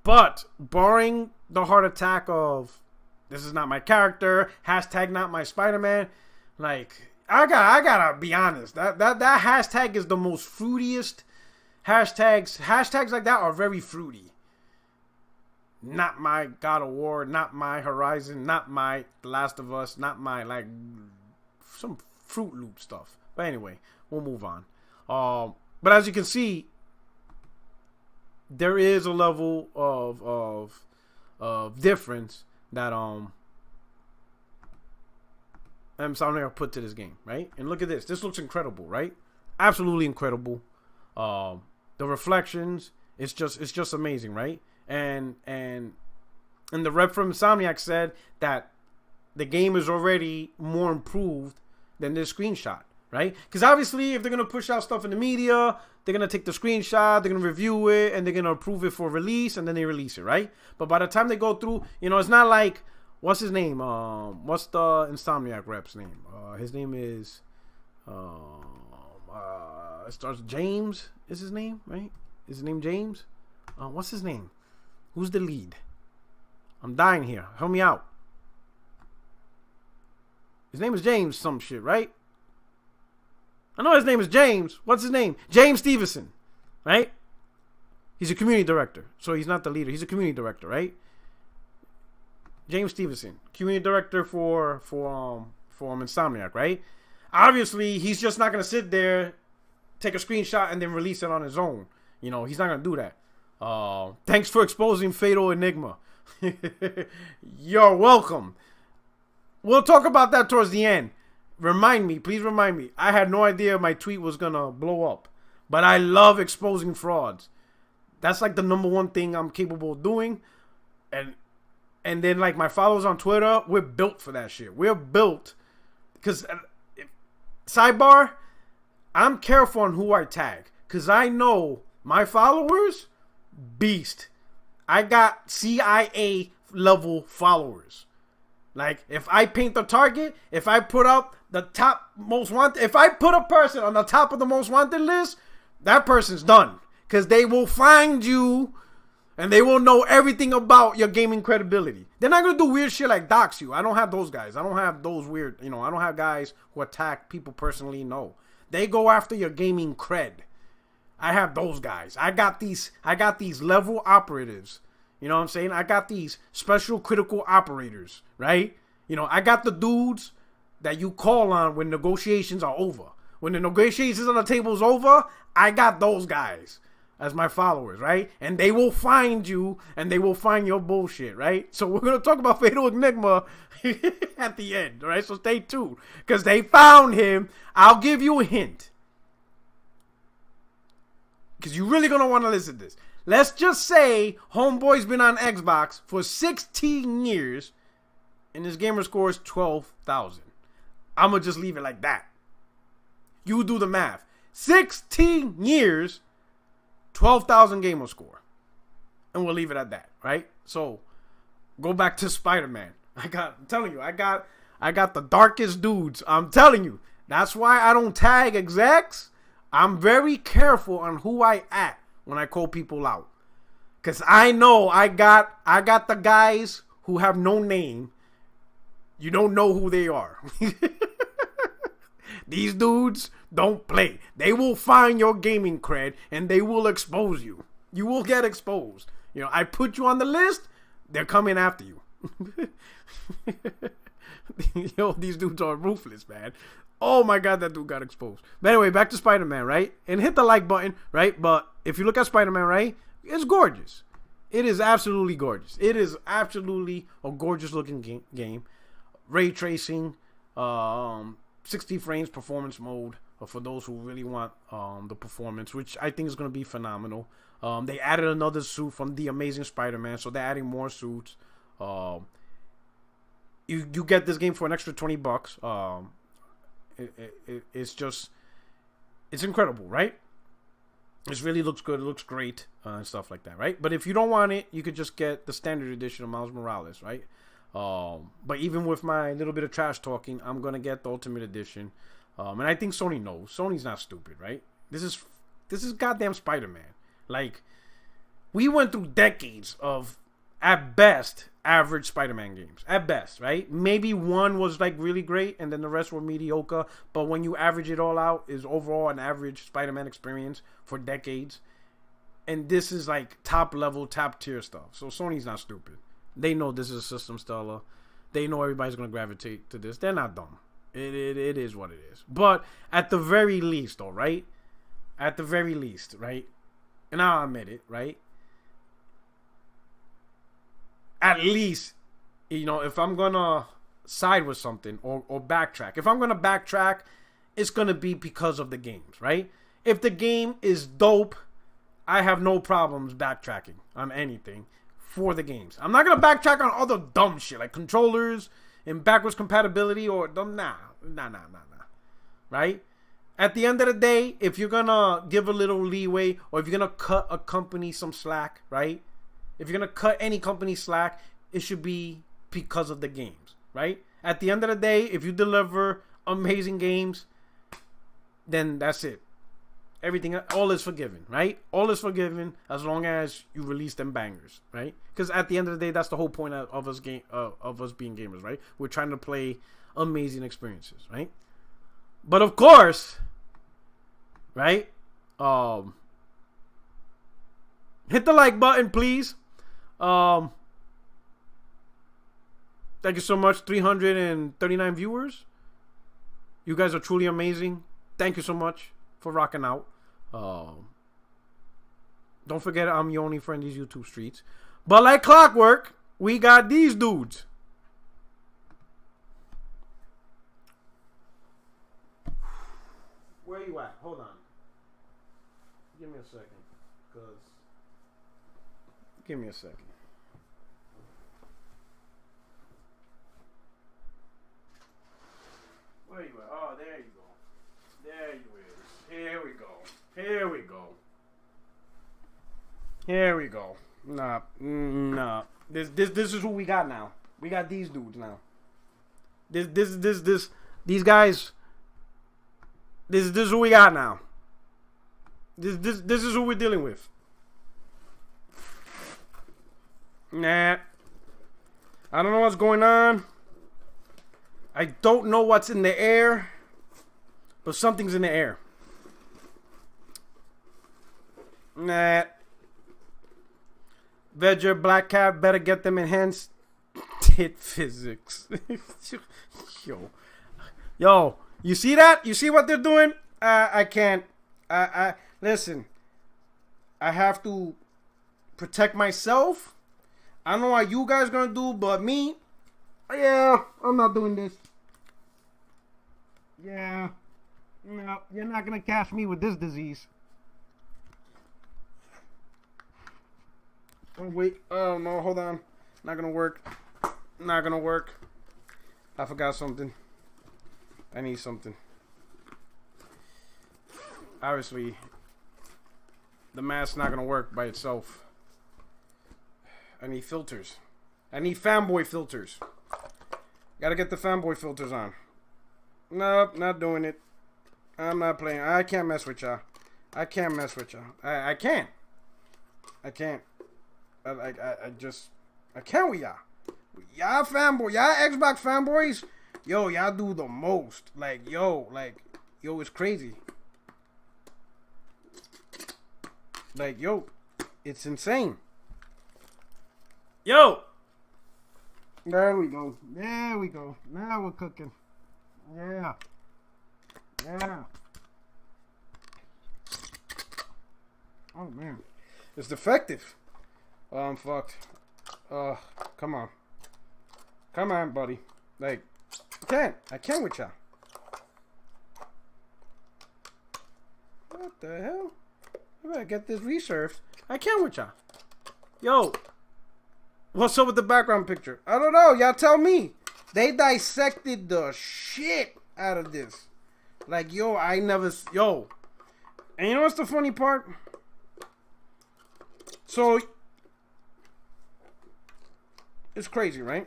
But barring the heart attack of this is not my character, hashtag not my Spider-Man, like I gotta be honest, that hashtag is the most fruitiest hashtags. Hashtags like that are very fruity. Not my God of War, not my Horizon, not my The Last of Us, not my like some Fruit Loop stuff. But anyway, we'll move on. But as you can see, there is a level of difference that Insomniac put to this game, right? And look at this. This looks incredible, right? Absolutely incredible. The reflections, it's just amazing, right? And the rep from Insomniac said that the game is already more improved than this screenshot, right? Because obviously, if they're gonna push out stuff in the media, they're gonna take the screenshot, they're gonna review it, and they're gonna approve it for release, and then they release it, right? But by the time they go through, you know, it's not like what's his name? What's the Insomniac rep's name? His name is it starts James. Is his name right? Is his name James? What's his name? Who's the lead? I'm dying here. Help me out. His name is James some shit, right? I know his name is James. What's his name? James Stevenson, right? He's a community director. So he's not the leader. He's a community director, right? James Stevenson, community director for Insomniac, right? Obviously, he's just not going to sit there, take a screenshot, and then release it on his own. You know, he's not going to do that. Thanks for exposing Fatal Enigma. You're welcome. We'll talk about that towards the end. Please remind me. I had no idea my tweet was going to blow up. But I love exposing frauds. That's like the number one thing I'm capable of doing. And then like my followers on Twitter, we're built for that shit. We're built. Because, sidebar, I'm careful on who I tag. Because I know my followers, beast. I got CIA level followers. Like, if I paint the target, if I put up the top most wanted, if I put a person on the top of the most wanted list, that person's done. Because they will find you and they will know everything about your gaming credibility. They're not going to do weird shit like dox you. I don't have those guys. I don't have those weird, I don't have guys who attack people personally. No. They go after your gaming cred. I have those guys. I got these level operatives. You know what I'm saying? I got these special critical operators, right? I got the dudes that you call on when negotiations are over. When the negotiations on the table is over, I got those guys as my followers, right? And they will find you and they will find your bullshit, right? So we're going to talk about Fatal Enigma at the end, all right? So stay tuned because they found him. I'll give you a hint because you're really going to want to listen to this. Let's just say Homeboy's been on Xbox for 16 years and his gamer score is 12,000. I'm going to just leave it like that. You do the math. 16 years, 12,000 gamer score. And we'll leave it at that, right? So, go back to Spider-Man. I'm telling you, I got the darkest dudes. I'm telling you. That's why I don't tag execs. I'm very careful on who I at when I call people out. Because I know I got the guys who have no name. You don't know who they are. These dudes don't play. They will find your gaming cred and they will expose you. You will get exposed. I put you on the list. They're coming after you. These dudes are ruthless, man. Oh my God, that dude got exposed. But anyway, back to Spider-Man, right? And hit the like button, right? But if you look at Spider-Man, right? It's gorgeous. It is absolutely gorgeous. It is absolutely a gorgeous looking game. Ray tracing, 60 frames performance mode for those who really want the performance, which I think is going to be phenomenal. They added another suit from The Amazing Spider-Man, so they're adding more suits. You get this game for an extra $20. It's incredible, right? It really looks good. It looks great and stuff like that, right? But if you don't want it, you could just get the standard edition of Miles Morales, right? But even with my little bit of trash talking, I'm gonna get the Ultimate Edition, and I think Sony knows. Sony's not stupid, right? This is goddamn Spider-Man. Like, we went through decades of, at best, average Spider-Man games. At best, right? Maybe one was like really great, and then the rest were mediocre. But when you average it all out, is overall an average Spider-Man experience for decades. And this is like top level, top tier stuff. So Sony's not stupid. They know this is a system seller. They know everybody's gonna gravitate to this. They're not dumb. It is what it is. But at the very least, though, right? At the very least, right? And I'll admit it, right? At least, you know, if I'm gonna side with something or backtrack, if I'm gonna backtrack, it's gonna be because of the games, right? If the game is dope, I have no problems backtracking on anything for the games. I'm not gonna backtrack on other dumb shit like controllers and backwards compatibility or dumb. Nah. Right? At the end of the day, if you're gonna give a little leeway or if you're gonna cut a company some slack, right? If you're gonna cut any company slack, it should be because of the games, right? At the end of the day, if you deliver amazing games, then that's it. Everything, all is forgiven, right? All is forgiven as long as you release them bangers, right? Because at the end of the day, that's the whole point of us being gamers, right? We're trying to play amazing experiences, right? But of course, right? Hit the like button, please. Thank you so much. 339 viewers. You guys are truly amazing. Thank you so much for rocking out. Don't forget, I'm your only friend in these YouTube streets. But like clockwork, we got these dudes. Where you at? Hold on. Give me a second. Give me a second. Where you at? Oh, there you go. There you is. Here we go. Here we go. Here we go. Nah. This is who we got now. We got these dudes now. These guys. This is who we got now. This is who we're dealing with. Nah. I don't know what's going on. I don't know what's in the air. But something's in the air. Nah. Vedger, Black Cat, better get them enhanced hit physics. Yo, you see that? You see what they're doing? I can't. Listen. I have to protect myself. I don't know what you guys gonna do, but me, yeah, I'm not doing this. Yeah. No, you're not gonna catch me with this disease. Oh, wait. Oh, no, hold on. Not gonna work. Not gonna work. I forgot something. I need something. Obviously, the mask's not gonna work by itself. I need filters. I need fanboy filters. Gotta get the fanboy filters on. Nope, not doing it. I'm not playing. I can't mess with y'all. I can't mess with y'all. I can't. I can't. I can't with y'all. Y'all fanboy. Y'all Xbox fanboys. Yo, y'all do the most. Yo, it's crazy. Yo, it's insane. Yo. There we go. There we go. Now we're cooking. Yeah. Yeah. Oh, man. It's defective. Oh, I'm fucked. Come on. Come on, buddy. Like, I can't with y'all. What the hell? I better get this resurfed. I can't with y'all. Yo. What's up with the background picture? I don't know. Y'all tell me. They dissected the shit out of this. Like, yo, I never... Yo. And you know what's the funny part? So... It's crazy, right?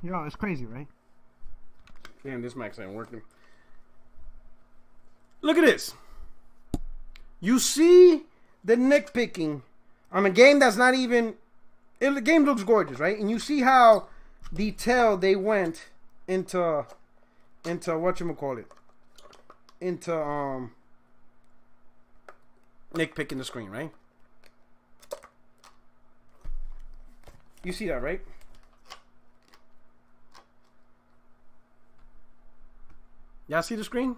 Yo, it's crazy, right? Damn, this max ain't working. Look at this. You see the nitpicking on a game that's not even... The game looks gorgeous, right? And you see how detailed they went into whatchamacallit. Into nitpicking the screen, right? You see that, right? Y'all see the screen?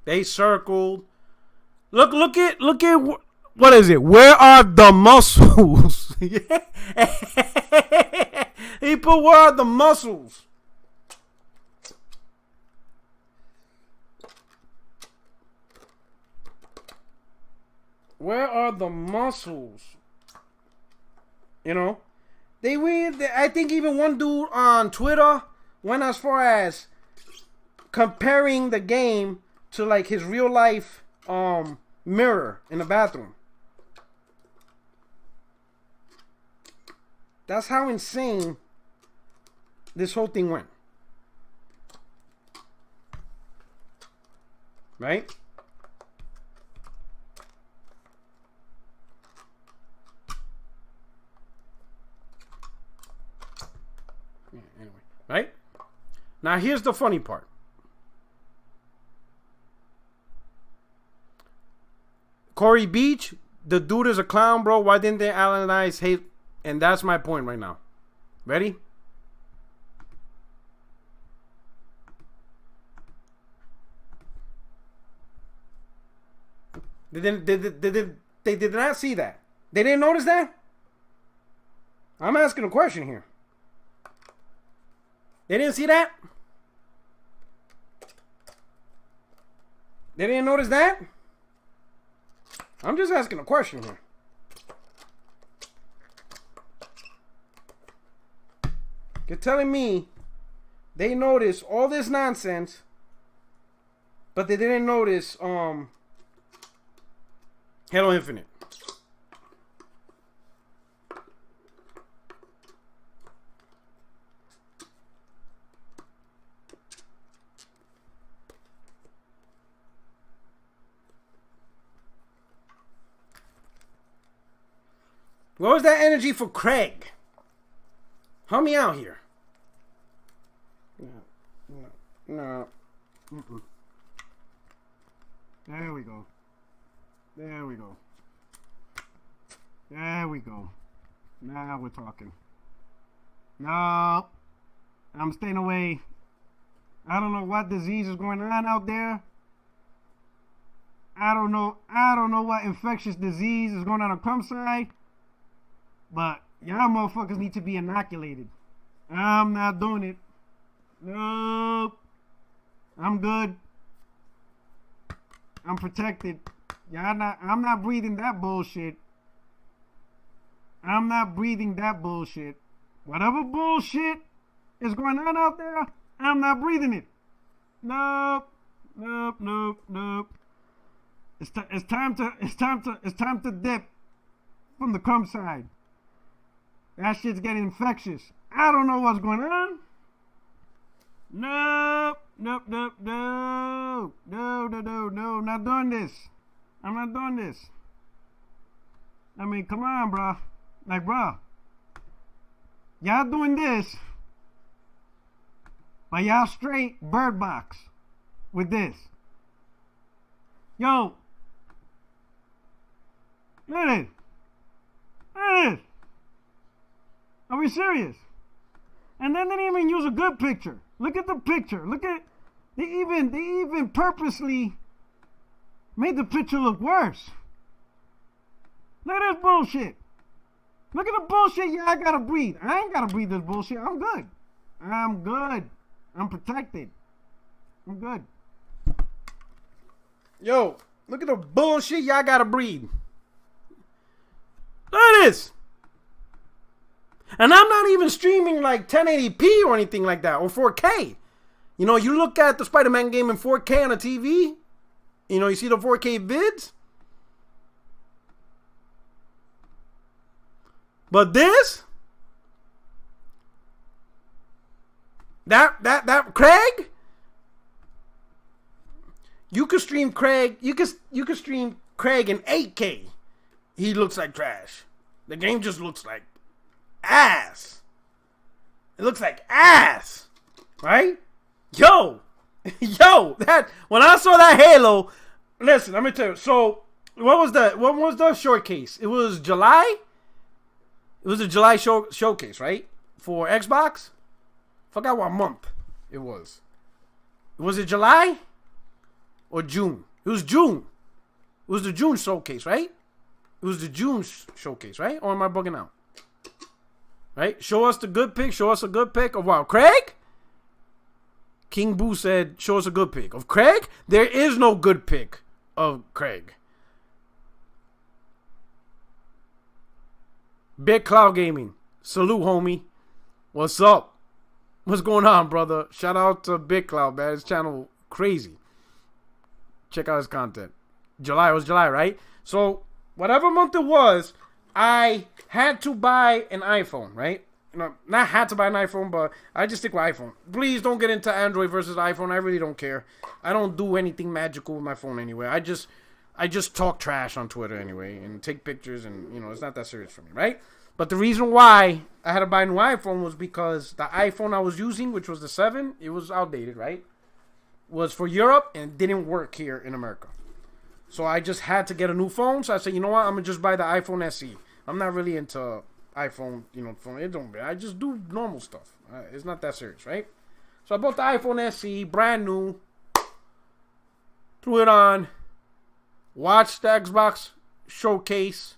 They circled. Look at what is it? Where are the muscles? He put where are the muscles? Where are the muscles? You know, I think even one dude on Twitter went as far as comparing the game to like his real life mirror in the bathroom. That's how insane this whole thing went. Right? Yeah, anyway, right? Now here's the funny part. Corey Beach, the dude is a clown, bro. Why didn't they analyze hate? And that's my point right now. Ready? They did not see that. They didn't notice that? I'm asking a question here. They didn't see that? They didn't notice that? I'm just asking a question here. You're telling me they noticed all this nonsense, but they didn't notice Halo Infinite. What was that energy for Craig? Help me out here. No. There we go. There we go. There we go. Now we're talking. No. I'm staying away. I don't know what disease is going on out there. I don't know what infectious disease is going on the Trump side. But y'all motherfuckers need to be inoculated. I'm not doing it. Nope. I'm good. I'm protected. I'm not breathing that bullshit. I'm not breathing that bullshit. Whatever bullshit is going on out there, I'm not breathing it. Nope. It's time to dip from the Trump side. That shit's getting infectious. I don't know what's going on. Nope. Not doing this. I'm not doing this. I mean, come on, bro. Like, bro. Y'all doing this, but y'all straight Bird Box with this. Yo. Look at it. Look at it. Are we serious? And then they didn't even use a good picture. Look at the picture. Look at they even purposely made the picture look worse. Look at this bullshit. Look at the bullshit. Yeah, I gotta breathe. I ain't gotta breathe this bullshit. I'm good. I'm good. I'm protected. I'm good. Yo, look at the bullshit y'all gotta breathe. Look at this. And I'm not even streaming like 1080p or anything like that, or 4K. You know, you look at the Spider-Man game in 4K on a TV. You know, you see the 4K vids. But this, that Craig, you could stream Craig. You could stream Craig in 8K. He looks like trash. The game just looks like ass. It looks like ass, right? Yo, that when I saw that Halo, listen, let me tell you. So what was the showcase? It was July. It was a July showcase, right? For Xbox. Forgot what month it was. Was it July or June? It was June. It was the June showcase, right? It was the June showcase, right? Or am I bugging out? Right? Show us the good pic. Show us a good pic of wow, Craig. King Boo said, show us a good pic of Craig. There is no good pic of Craig. Big Cloud Gaming. Salute, homie. What's up? What's going on, brother? Shout out to Big Cloud, man. His channel crazy. Check out his content. July. It was July, right? So, whatever month it was, I had to buy an iPhone, right? You know, not had to buy an iPhone, but I just stick with iPhone. Please don't get into Android versus iPhone. I really don't care. I don't do anything magical with my phone anyway. I just talk trash on Twitter anyway and take pictures, and you know, it's not that serious for me, right? But the reason why I had to buy a new iPhone was because the iPhone I was using, which was the 7, it was outdated, right? Was for Europe and didn't work here in America. So I just had to get a new phone. So I said, you know what? I'm gonna just buy the iPhone SE. I'm not really into iPhone, you know, phone. It don't. I just do normal stuff. It's not that serious, right? So I bought the iPhone SE, brand new. Threw it on. Watched the Xbox showcase.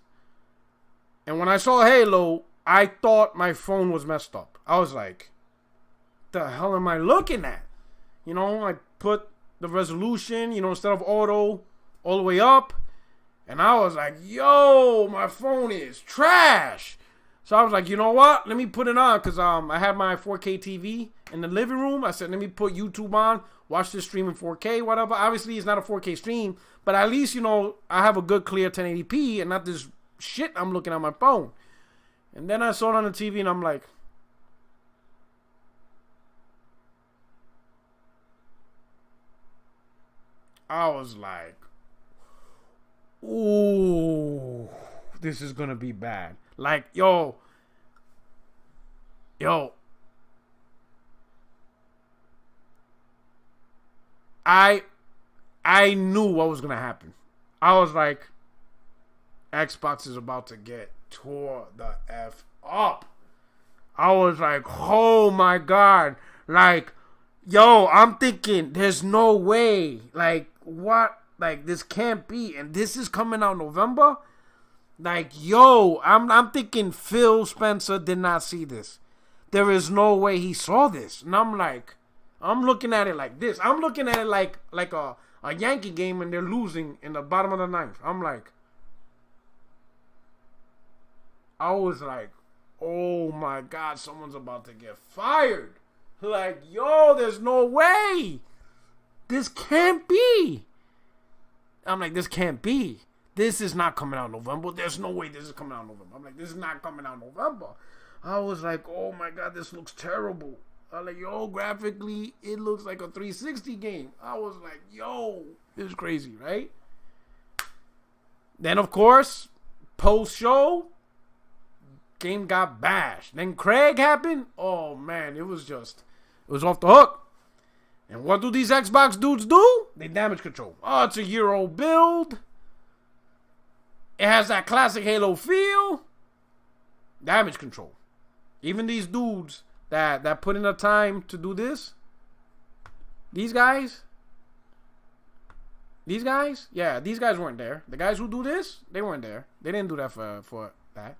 And when I saw Halo, I thought my phone was messed up. I was like, the hell am I looking at? You know, I put the resolution, you know, instead of auto, all the way up. And I was like, yo, my phone is trash. So I was like, you know what? Let me put it on because I had my 4K TV in the living room. I said, let me put YouTube on, watch this stream in 4K, whatever. Obviously, it's not a 4K stream, but at least, you know, I have a good clear 1080p and not this shit I'm looking at my phone. And then I saw it on the TV and I'm like, I was like, ooh, this is gonna be bad. Like, yo, I knew what was gonna happen. I was like, Xbox is about to get tore the F up. I was like, oh my God. Like, yo, I'm thinking there's no way. Like, what? Like, this can't be. And this is coming out November? Like, yo, I'm thinking Phil Spencer did not see this. There is no way he saw this. And I'm like, I'm looking at it like this. I'm looking at it like a Yankee game and they're losing in the bottom of the ninth. I'm like, I was like, oh my God, someone's about to get fired. Like, yo, there's no way. This can't be. I'm like, this can't be. This is not coming out in November. There's no way this is coming out in November. I'm like, this is not coming out in November. I was like, oh my God, this looks terrible. I was like, yo, graphically, it looks like a 360 game. I was like, yo, this is crazy, right? Then, of course, post-show, game got bashed. Then Craig happened. Oh, man, it was off the hook. And what do these Xbox dudes do? They damage control. Oh, it's a year-old build. It has that classic Halo feel. Damage control. Even these dudes that put in the time to do this, these guys, yeah, these guys weren't there. The guys who do this, they weren't there. They didn't do that for that.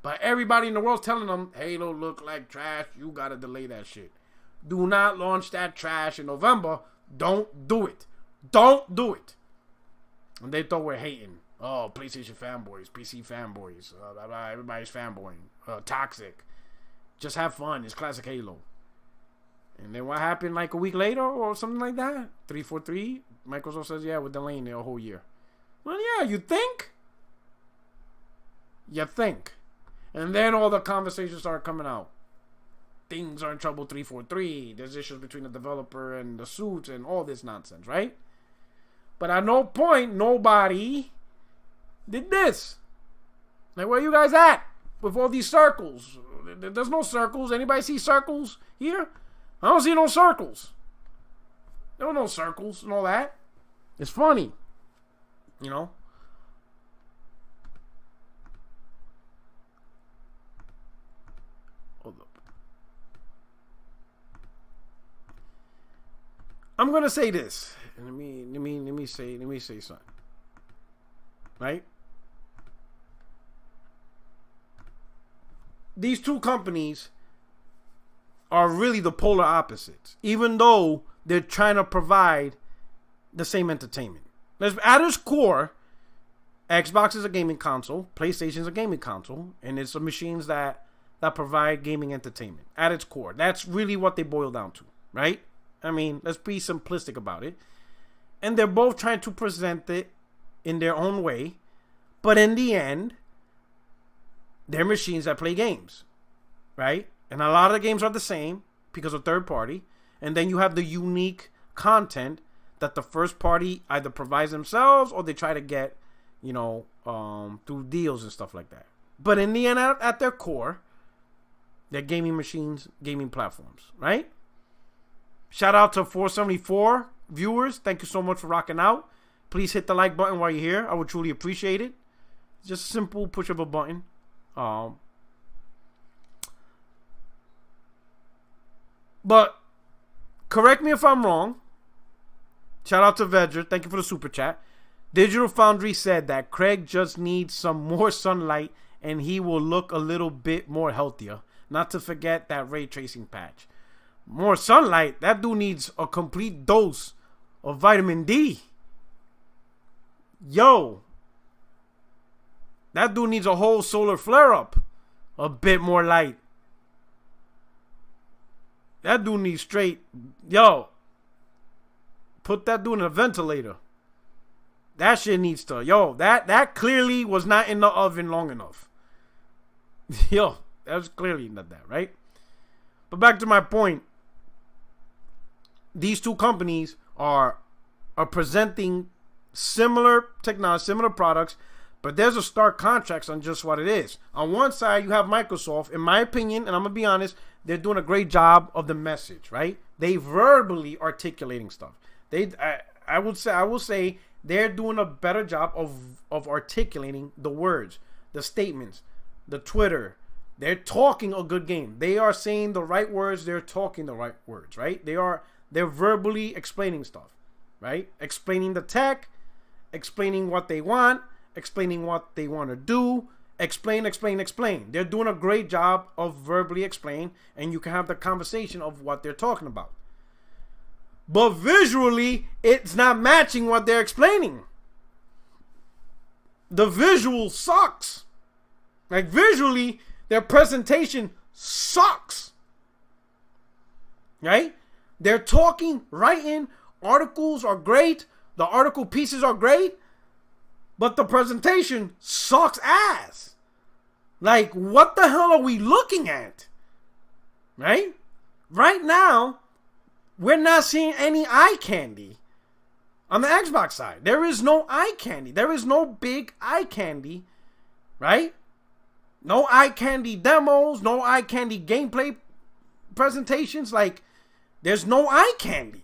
But everybody in the world's telling them, Halo look like trash. You gotta delay that shit. Do not launch that trash in November. Don't do it. Don't do it. And they thought we're hating. Oh, PlayStation fanboys, PC fanboys, everybody's fanboying. Toxic. Just have fun. It's classic Halo. And then what happened like a week later or something like that? 343. Microsoft says, yeah, we're delaying it a whole year. Well, yeah, you think? You think. And then all the conversations start coming out. Things are in trouble 343. There's issues between the developer and the suits and all this nonsense, right? But at no point, nobody did this. Like, where you guys at with all these circles? There's no circles. Anybody see circles here? I don't see no circles. There were no circles and all that. It's funny. You know? Hold up. I'm gonna say this. Let me say something. Right? These two companies are really the polar opposites, even though they're trying to provide the same entertainment. At its core, Xbox is a gaming console, PlayStation is a gaming console, and it's the machines that provide gaming entertainment. At its core, that's really what they boil down to, right? I mean, let's be simplistic about it. And they're both trying to present it in their own way, but in the end, they're machines that play games, right? And a lot of the games are the same because of third party. And then you have the unique content that the first party either provides themselves or they try to get, through deals and stuff like that. But in the end, at their core, they're gaming machines, gaming platforms, right? Shout out to 474 viewers. Thank you so much for rocking out. Please hit the like button while you're here. I would truly appreciate it. Just a simple push of a button. But correct me if I'm wrong. Shout out to Vedra. Thank you for the super chat. Digital Foundry said that Craig just needs some more sunlight and he will look a little bit more healthier. Not to forget that ray tracing patch. More sunlight? That dude needs a complete dose of vitamin D. Yo. That dude needs a whole solar flare-up. A bit more light. That dude needs straight. Yo. Put that dude in a ventilator. That shit needs to. Yo, that clearly was not in the oven long enough. Yo, that was clearly not that, right? But back to my point. These two companies are presenting similar technology, similar products, but there's a stark contrast on just what it is. On one side, you have Microsoft. In my opinion, and I'm going to be honest, they're doing a great job of the message, right? They verbally articulating stuff. I will say they're doing a better job of articulating the words, the statements, the Twitter. They're talking a good game. They are saying the right words. They're talking the right words, right? They're verbally explaining stuff, right? Explaining the tech, explaining what they want, explaining what they want to do, explain. They're doing a great job of verbally explaining, and you can have the conversation of what they're talking about. But visually, it's not matching what they're explaining. The visual sucks. Like, visually, their presentation sucks. Right? They're talking, writing, articles are great. The article pieces are great. But the presentation sucks ass. Like, what the hell are we looking at? Right? Right now, we're not seeing any eye candy on the Xbox side. There is no eye candy. There is no big eye candy, right? No eye candy demos, no eye candy gameplay presentations. Like, there's no eye candy.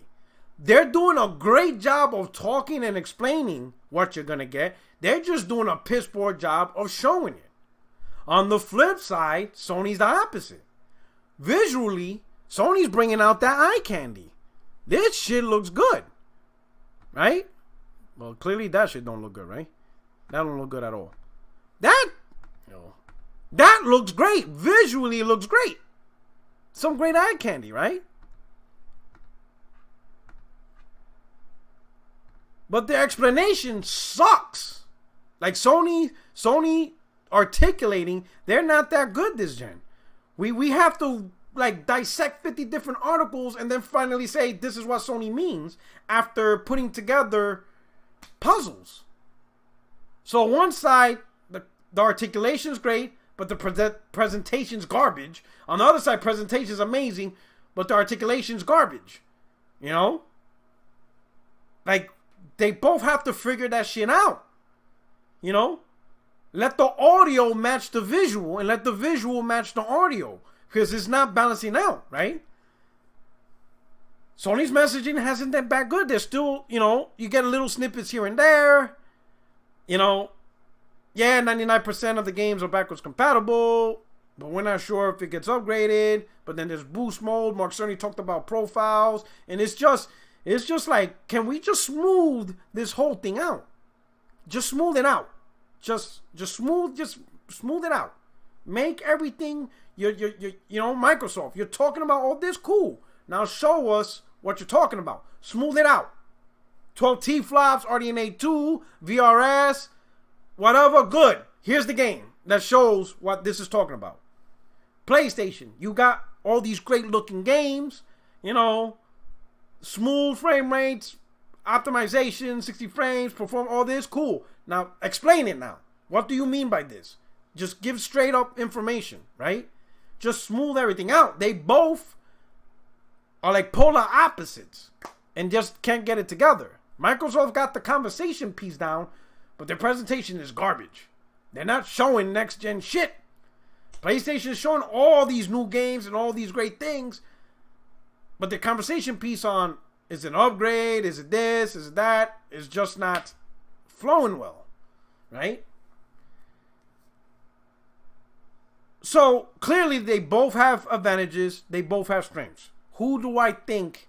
They're doing a great job of talking and explaining what you're going to get. They're just doing a piss poor job of showing it. On the flip side, Sony's the opposite. visually, Sony's bringing out that eye candy. This shit looks good, right? Well, clearly that shit don't look good, right? That don't look good at all. That looks great. Visually, it looks great. Some great eye candy, right? But the explanation sucks. Like Sony articulating, they're not that good this gen. We have to like dissect 50 different articles and then finally say this is what Sony means after putting together puzzles. So one side, the articulation's great, but the presentation's garbage. On the other side, presentation's amazing, but the articulation's garbage. You know? Like, they both have to figure that shit out. You know? Let the audio match the visual and let the visual match the audio. Because it's not balancing out, right? Sony's messaging hasn't been that good. There's still, you know, you get little snippets here and there. You know, yeah, 99% of the games are backwards compatible, but we're not sure if it gets upgraded. But then there's boost mode. Mark Cerny talked about profiles, and it's just like, can we just smooth this whole thing out? Just smooth it out. Just smooth it out. Make everything you know, Microsoft. You're talking about all this, cool. Now show us what you're talking about. Smooth it out. 12 T-flops, RDNA 2, VRS, whatever, good. Here's the game that shows what this is talking about. PlayStation, you got all these great looking games, you know, smooth frame rates, optimization, 60 frames, perform all this, cool. Now, explain it now. What do you mean by this? Just give straight up information, right? Just smooth everything out. They both are like polar opposites and just can't get it together. Microsoft got the conversation piece down, but their presentation is garbage. They're not showing next gen shit. PlayStation is showing all these new games and all these great things, but the conversation piece on is it an upgrade, is it this, is it that, is just not flowing well, right? So clearly they both have advantages, they both have strengths. Who do I think,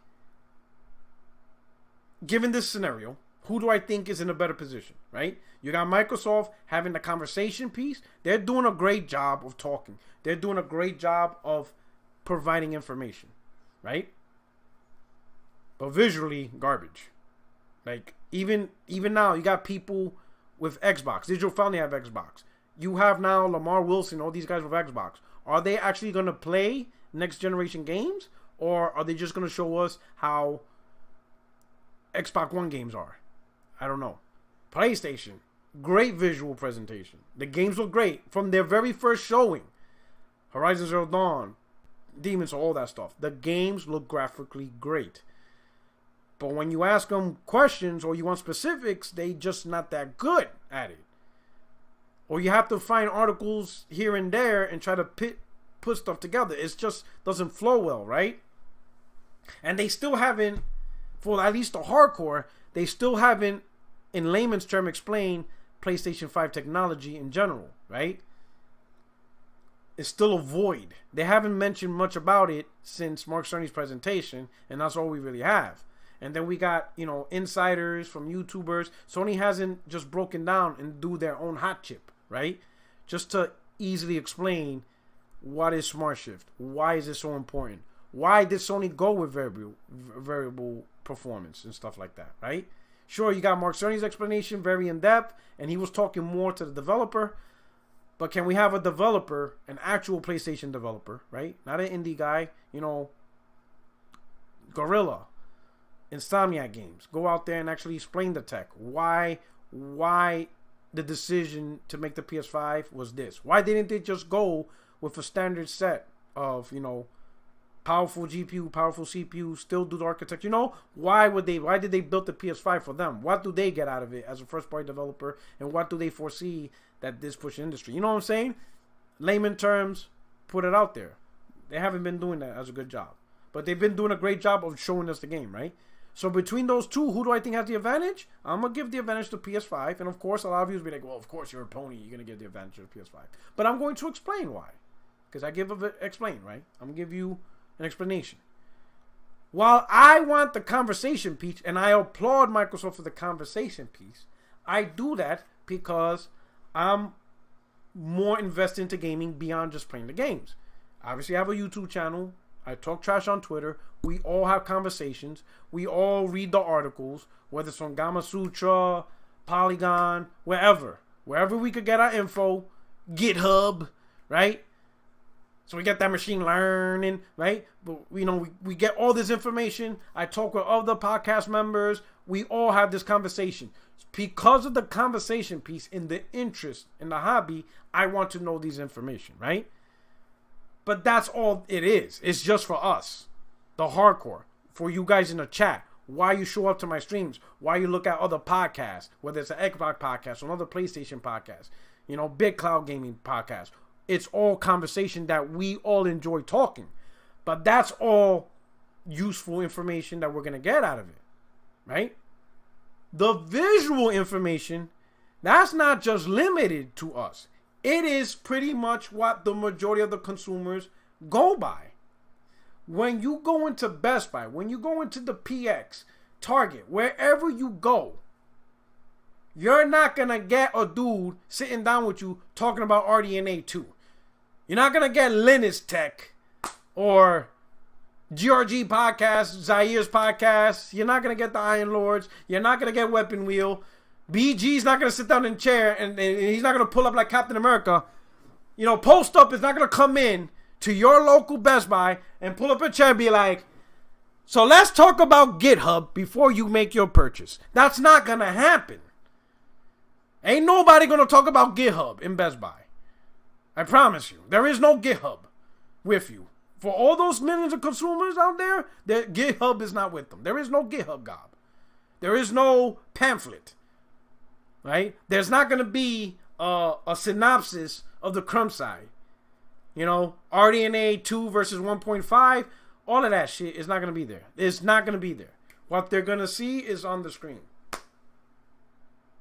given this scenario, who do I think is in a better position, right? You got Microsoft having the conversation piece. They're doing a great job of talking. They're doing a great job of providing information, right? But visually, garbage. Like, even now, you got people with Xbox. Digital Foundry have Xbox. You have now Lamar Wilson, all these guys with Xbox. Are they actually going to play next generation games? Or are they just going to show us how Xbox One games are? I don't know. PlayStation, great visual presentation. The games look great from their very first showing. Horizon Zero Dawn, Demons, all that stuff. The games look graphically great. But when you ask them questions or you want specifics, they just not that good at it. Or you have to find articles here and there and try to put stuff together. It just doesn't flow well, right? And they still haven't, for at least the hardcore, they still haven't, in layman's term, explained PlayStation 5 technology in general, right? It's still a void. They haven't mentioned much about it since Mark Cerny's presentation, and that's all we really have. And then we got, you know, insiders from YouTubers. Sony hasn't just broken down and do their own hot chip, right? Just to easily explain what is Smart Shift. Why is it so important? Why did Sony go with variable performance and stuff like that, right? Sure, you got Mark Cerny's explanation, very in-depth, and he was talking more to the developer. But can we have a developer, an actual PlayStation developer, right? Not an indie guy, you know, Gorilla, Insomniac Games. Go out there and actually explain the tech. Why the decision to make the PS5 was this? Why didn't they just go with a standard set of, you know, powerful GPU, powerful CPU, still do the architecture? You know, why did they build the PS5 for them? What do they get out of it as a first party developer? And what do they foresee that this push industry? You know what I'm saying? Layman terms, put it out there. They haven't been doing that as a good job. But they've been doing a great job of showing us the game, right? So between those two, who do I think has the advantage? I'm going to give the advantage to PS5. And of course, a lot of you will be like, well, of course, you're a pony. You're going to give the advantage to PS5. But I'm going to explain why. because I explain, right? I'm going to give you an explanation. While I want the conversation piece, and I applaud Microsoft for the conversation piece, I do that because I'm more invested into gaming beyond just playing the games. Obviously, I have a YouTube channel. I talk trash on Twitter. We all have conversations. We all read the articles, whether it's on Gamma Sutra, Polygon, wherever we could get our info, GitHub, right? So we get that machine learning, right? But we get all this information. I talk with other podcast members. We all have this conversation. Because of the conversation piece and the interest in the hobby, I want to know these information, right? But that's all it is. It's just for us, the hardcore, for you guys in the chat. Why you show up to my streams, why you look at other podcasts, whether it's an Xbox podcast or another PlayStation podcast, Big Cloud Gaming podcast. It's all conversation that we all enjoy talking. But that's all useful information that we're going to get out of it, right? The visual information, that's not just limited to us. It is pretty much what the majority of the consumers go by. When you go into Best Buy, when you go into the PX, Target, wherever you go, you're not going to get a dude sitting down with you talking about RDNA 2. You're not going to get Linus Tech or GRG Podcast, Zaire's Podcast. You're not going to get the Iron Lords. You're not going to get Weapon Wheel. BG's not going to sit down in a chair and he's not going to pull up like Captain America. Post Up is not going to come in to your local Best Buy and pull up a chair and be like, so let's talk about GitHub before you make your purchase. That's not going to happen. Ain't nobody going to talk about GitHub in Best Buy. I promise you. There is no GitHub with you. For all those millions of consumers out there, GitHub is not with them. There is no GitHub gob. There is no pamphlet. Right? There's not going to be a synopsis of the crumb side. RDNA 2 versus 1.5. All of that shit is not going to be there. It's not going to be there. What they're going to see is on the screen.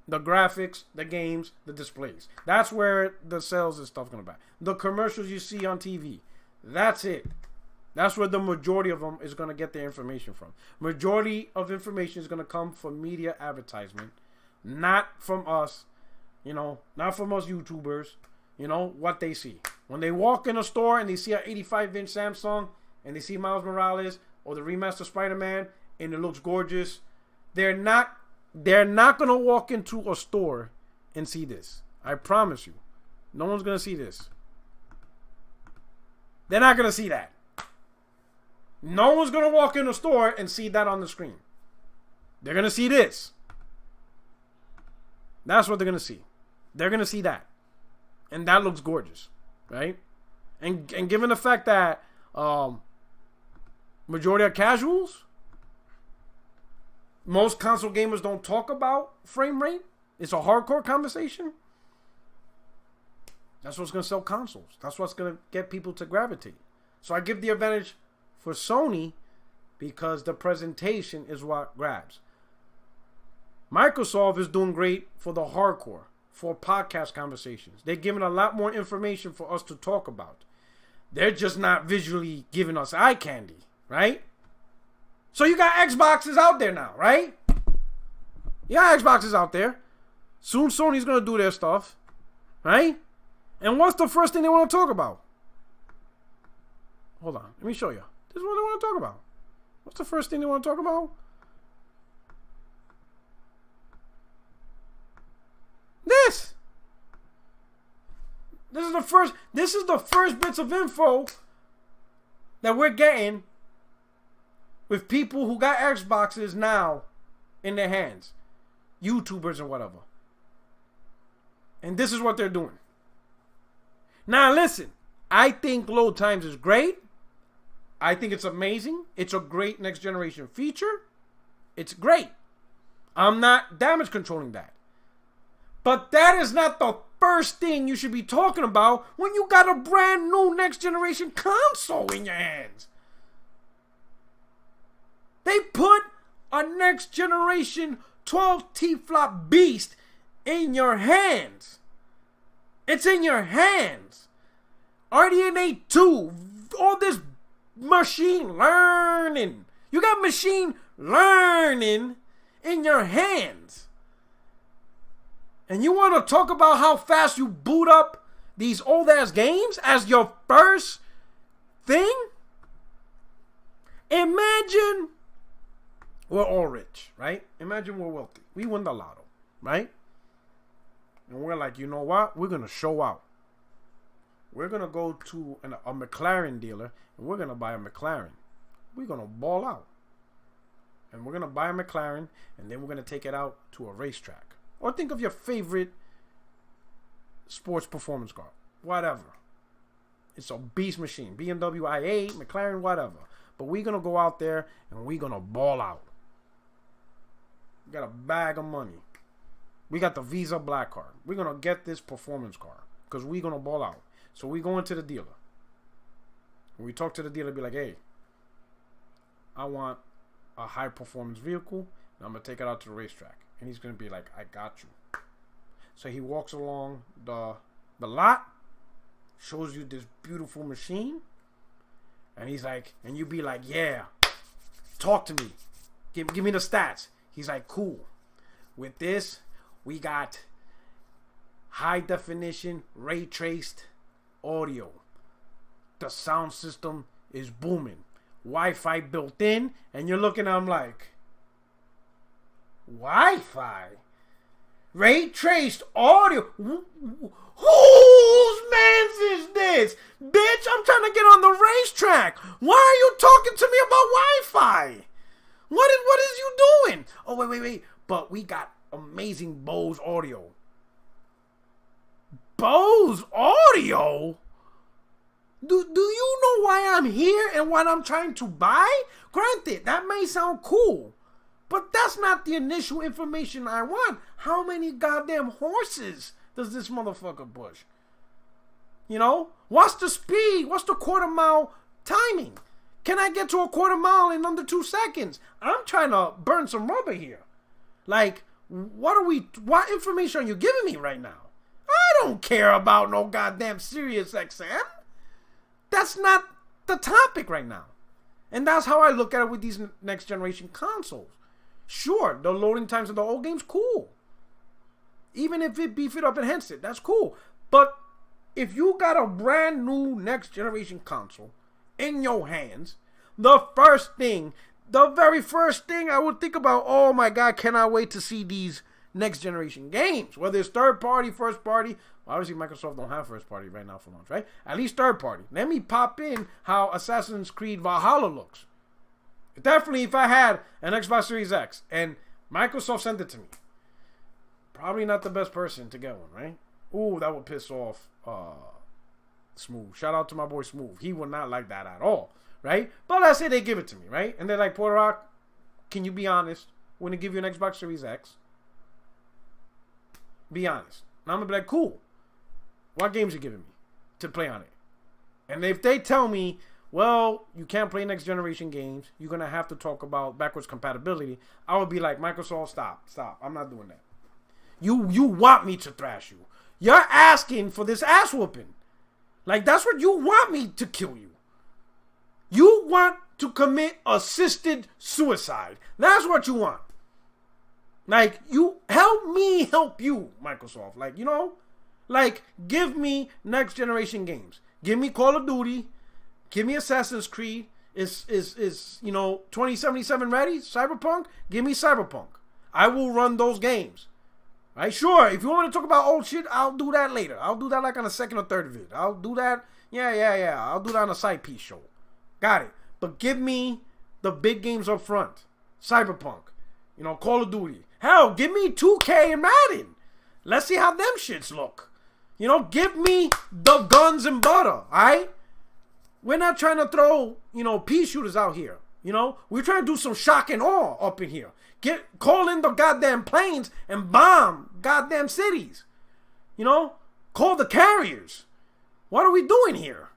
The graphics, the games, the displays. That's where the sales and stuff going to be. The commercials you see on TV. That's it. That's where the majority of them is going to get their information from. Majority of information is going to come from media advertisement. Not from us. Not from us YouTubers. What they see. When they walk in a store and they see an 85-inch Samsung and they see Miles Morales or the remastered Spider-Man and it looks gorgeous, they're not going to walk into a store and see this. I promise you. No one's going to see this. They're not going to see that. No one's going to walk in a store and see that on the screen. They're going to see this. That's what they're going to see. They're going to see that. And that looks gorgeous. Right? And given the fact that majority are casuals, most console gamers don't talk about frame rate. It's a hardcore conversation. That's what's going to sell consoles. That's what's going to get people to gravitate. So I give the advantage for Sony because the presentation is what grabs. Microsoft is doing great for the hardcore, for podcast conversations. They're giving a lot more information for us to talk about. They're just not visually giving us eye candy, right? So you got Xboxes out there now, right? You got Xboxes out there. Soon Sony's going to do their stuff, right? And what's the first thing they want to talk about? Hold on. Let me show you. This is what they want to talk about. What's the first thing they want to talk about? This. This is the first bits of info that we're getting with people who got Xboxes now in their hands. YouTubers and whatever. And this is what they're doing. Now listen, I think load times is great. I think it's amazing. It's a great next generation feature. It's great. I'm not damage controlling that. But that is not the first thing you should be talking about when you got a brand new next generation console in your hands. They put a next generation 12 T-flop beast in your hands. It's in your hands. RDNA 2, all this machine learning. You got machine learning in your hands. And you want to talk about how fast you boot up these old ass games as your first thing? Imagine we're all rich, right? Imagine we're wealthy. We win the lotto, right? And we're like, you know what? We're going to show out. We're going to go to a McLaren dealer and we're going to buy a McLaren. We're going to ball out. And we're going to buy a McLaren and then we're going to take it out to a racetrack. Or think of your favorite sports performance car. Whatever. It's a beast machine. BMW i8, McLaren, whatever. But we're going to go out there and we're going to ball out. We got a bag of money. We got the Visa Black Card. We're going to get this performance car because we're going to ball out. So we go into the dealer. And we talk to the dealer, be like, hey, I want a high performance vehicle and I'm going to take it out to the racetrack. And he's going to be like, I got you. So he walks along the lot, shows you this beautiful machine. And he's like, and you be like, yeah, talk to me. Give me the stats. He's like, cool. With this, we got high definition, ray traced audio. The sound system is booming. Wi-Fi built in. And you're looking at him like, Wi-Fi? Ray traced audio? Whose man's is this? Bitch, I'm trying to get on the racetrack. Why are you talking to me about Wi-Fi? What is you doing? Oh, wait. But we got amazing Bose audio. Bose audio? Do you know why I'm here and what I'm trying to buy? Granted, that may sound cool. But that's not the initial information I want. How many goddamn horses does this motherfucker push? You know? What's the speed? What's the quarter mile timing? Can I get to a quarter mile in under 2 seconds? I'm trying to burn some rubber here. Like, what information are you giving me right now? I don't care about no goddamn Sirius XM. That's not the topic right now. And that's how I look at it with these next generation consoles. Sure, the loading times of the old game's cool. Even if it beef it up and enhance it, that's cool. But if you got a brand new next generation console in your hands, the very first thing I would think about, oh my God, cannot wait to see these next generation games. Whether it's third party, first party. Well, obviously Microsoft don't have first party right now for launch, right? At least third party. Let me pop in how Assassin's Creed Valhalla looks. Definitely if I had an Xbox Series X and Microsoft sent it to me. Probably not the best person to get one, right? Ooh, that would piss off Smooth. Shout out to my boy Smooth. He would not like that at all, right? But let's say they give it to me, right? And they're like, Porter Rock, can you be honest? When they give you an Xbox Series X, be honest. And I'm going to be like, cool. What games are you giving me to play on it? And if they tell me, well, you can't play next generation games, you're going to have to talk about backwards compatibility, I would be like, Microsoft, stop. I'm not doing that. You want me to thrash you. You're asking for this ass whooping. Like, that's what you want me to kill you. You want to commit assisted suicide. That's what you want. Like, you help me help you, Microsoft. Like, you know, like, give me next generation games. Give me Call of Duty. Give me Assassin's Creed. Is 2077 ready? Cyberpunk? Give me Cyberpunk. I will run those games. Right? Sure, if you want to talk about old shit, I'll do that later. I'll do that like on a second or third vid. I'll do that. Yeah. I'll do that on a side piece show. Got it. But give me the big games up front. Cyberpunk. Call of Duty. Hell, give me 2K and Madden. Let's see how them shits look. Give me the guns and butter. Alright? We're not trying to throw, pea shooters out here. We're trying to do some shock and awe up in here. Call in the goddamn planes and bomb goddamn cities. Call the carriers. What are we doing here?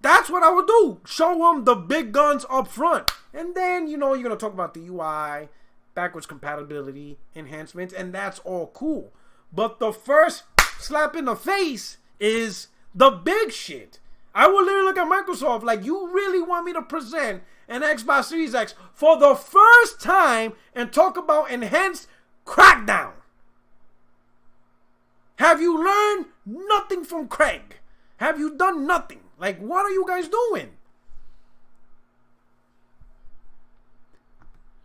That's what I would do. Show them the big guns up front. And then, you're going to talk about the UI, backwards compatibility, enhancements, and that's all cool. But the first slap in the face is The big shit. I will literally look at Microsoft like, you really want me to present an Xbox Series X for the first time and talk about enhanced Crackdown? Have you learned nothing from Craig? Have you done nothing? Like, what are you guys doing?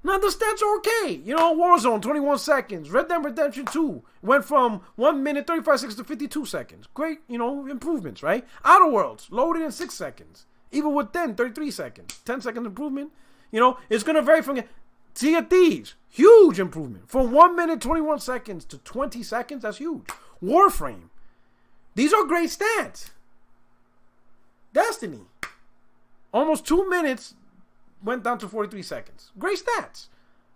Now, the stats are okay. You know, Warzone, 21 seconds. Red Dead Redemption 2 went from 1 minute, 35 seconds to 52 seconds. Great, you know, improvements, right? Outer Worlds, loaded in 6 seconds. Even with 33 seconds. 10 seconds improvement. You know, it's going to vary from... Sea of Thieves, huge improvement. From 1 minute, 21 seconds to 20 seconds, that's huge. Warframe. These are great stats. Destiny. Almost 2 minutes... went down to 43 seconds. Great stats.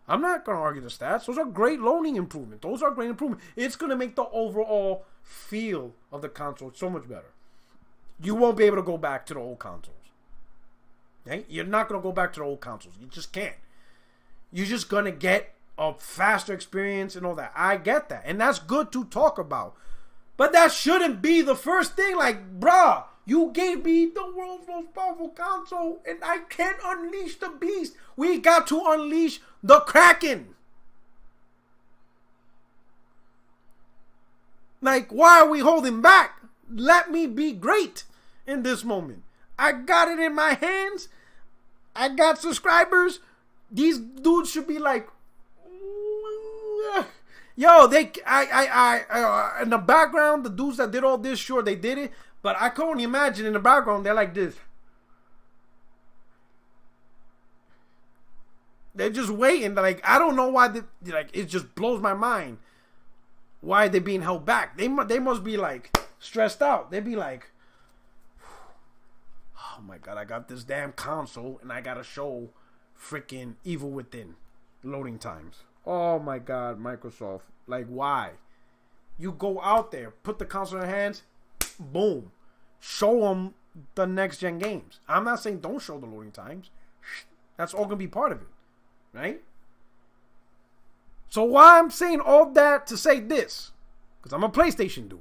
I'm not going to argue the stats. Those are great loading improvements. Those are great improvements. It's going to make the overall feel of the console so much better. You won't be able to go back to the old consoles. Okay? You're not going to go back to the old consoles. You just can't. You're just going to get a faster experience and all that. I get that. And that's good to talk about. But that shouldn't be the first thing. Like, bruh, you gave me the world's most powerful console, and I can't unleash the beast. We got to unleash the Kraken. Like, why are we holding back? Let me be great in this moment. I got it in my hands. I got subscribers. These dudes should be like, yo, in the background, the dudes that did all this, sure, they did it. But I can only imagine in the background, they're like this. They're just waiting. Like, I don't know why. Like, it just blows my mind. Why are they being held back? They must be, like, stressed out. They'd be like, oh, my God, I got this damn console, and I got to show freaking Evil Within loading times. Oh, my God, Microsoft. Like, why? You go out there, put the console in their hands, boom. Show them the next gen games. I'm not saying don't show the loading times. That's all going to be part of it. Right? So why I'm saying all that to say this? Because I'm a PlayStation dude.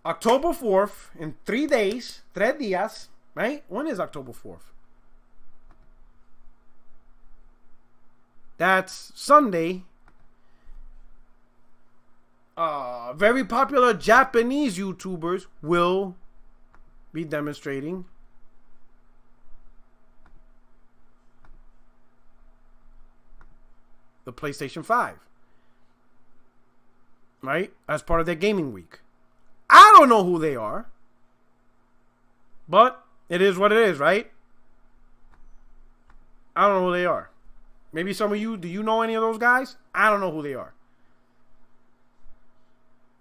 October 4th, in 3 days, 3 días, right? When is October 4th? That's Sunday. Very popular Japanese YouTubers will be demonstrating the PlayStation 5, right? As part of their gaming week. I don't know who they are, but it is what it is, right? I don't know who they are. Maybe some of you, do you know any of those guys? I don't know who they are.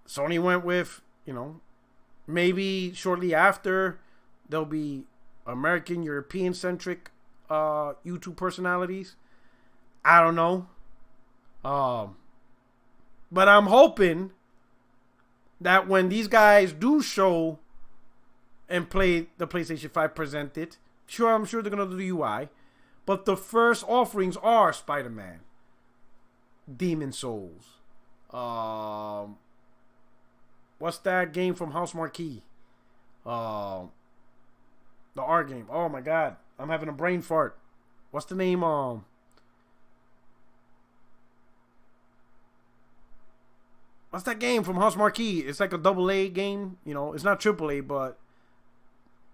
Sony went with, you know, maybe shortly after there'll be American, European-centric YouTube personalities. I don't know. But I'm hoping that when these guys do show and play the PlayStation 5, present it, I'm sure they're going to do the UI. But the first offerings are Spider-Man, Demon Souls, what's that game from House Marquee? The art game. Oh my God. I'm having a brain fart. What's the name? What's that game from House Marquee? It's like a AA game. You know, it's not AAA, but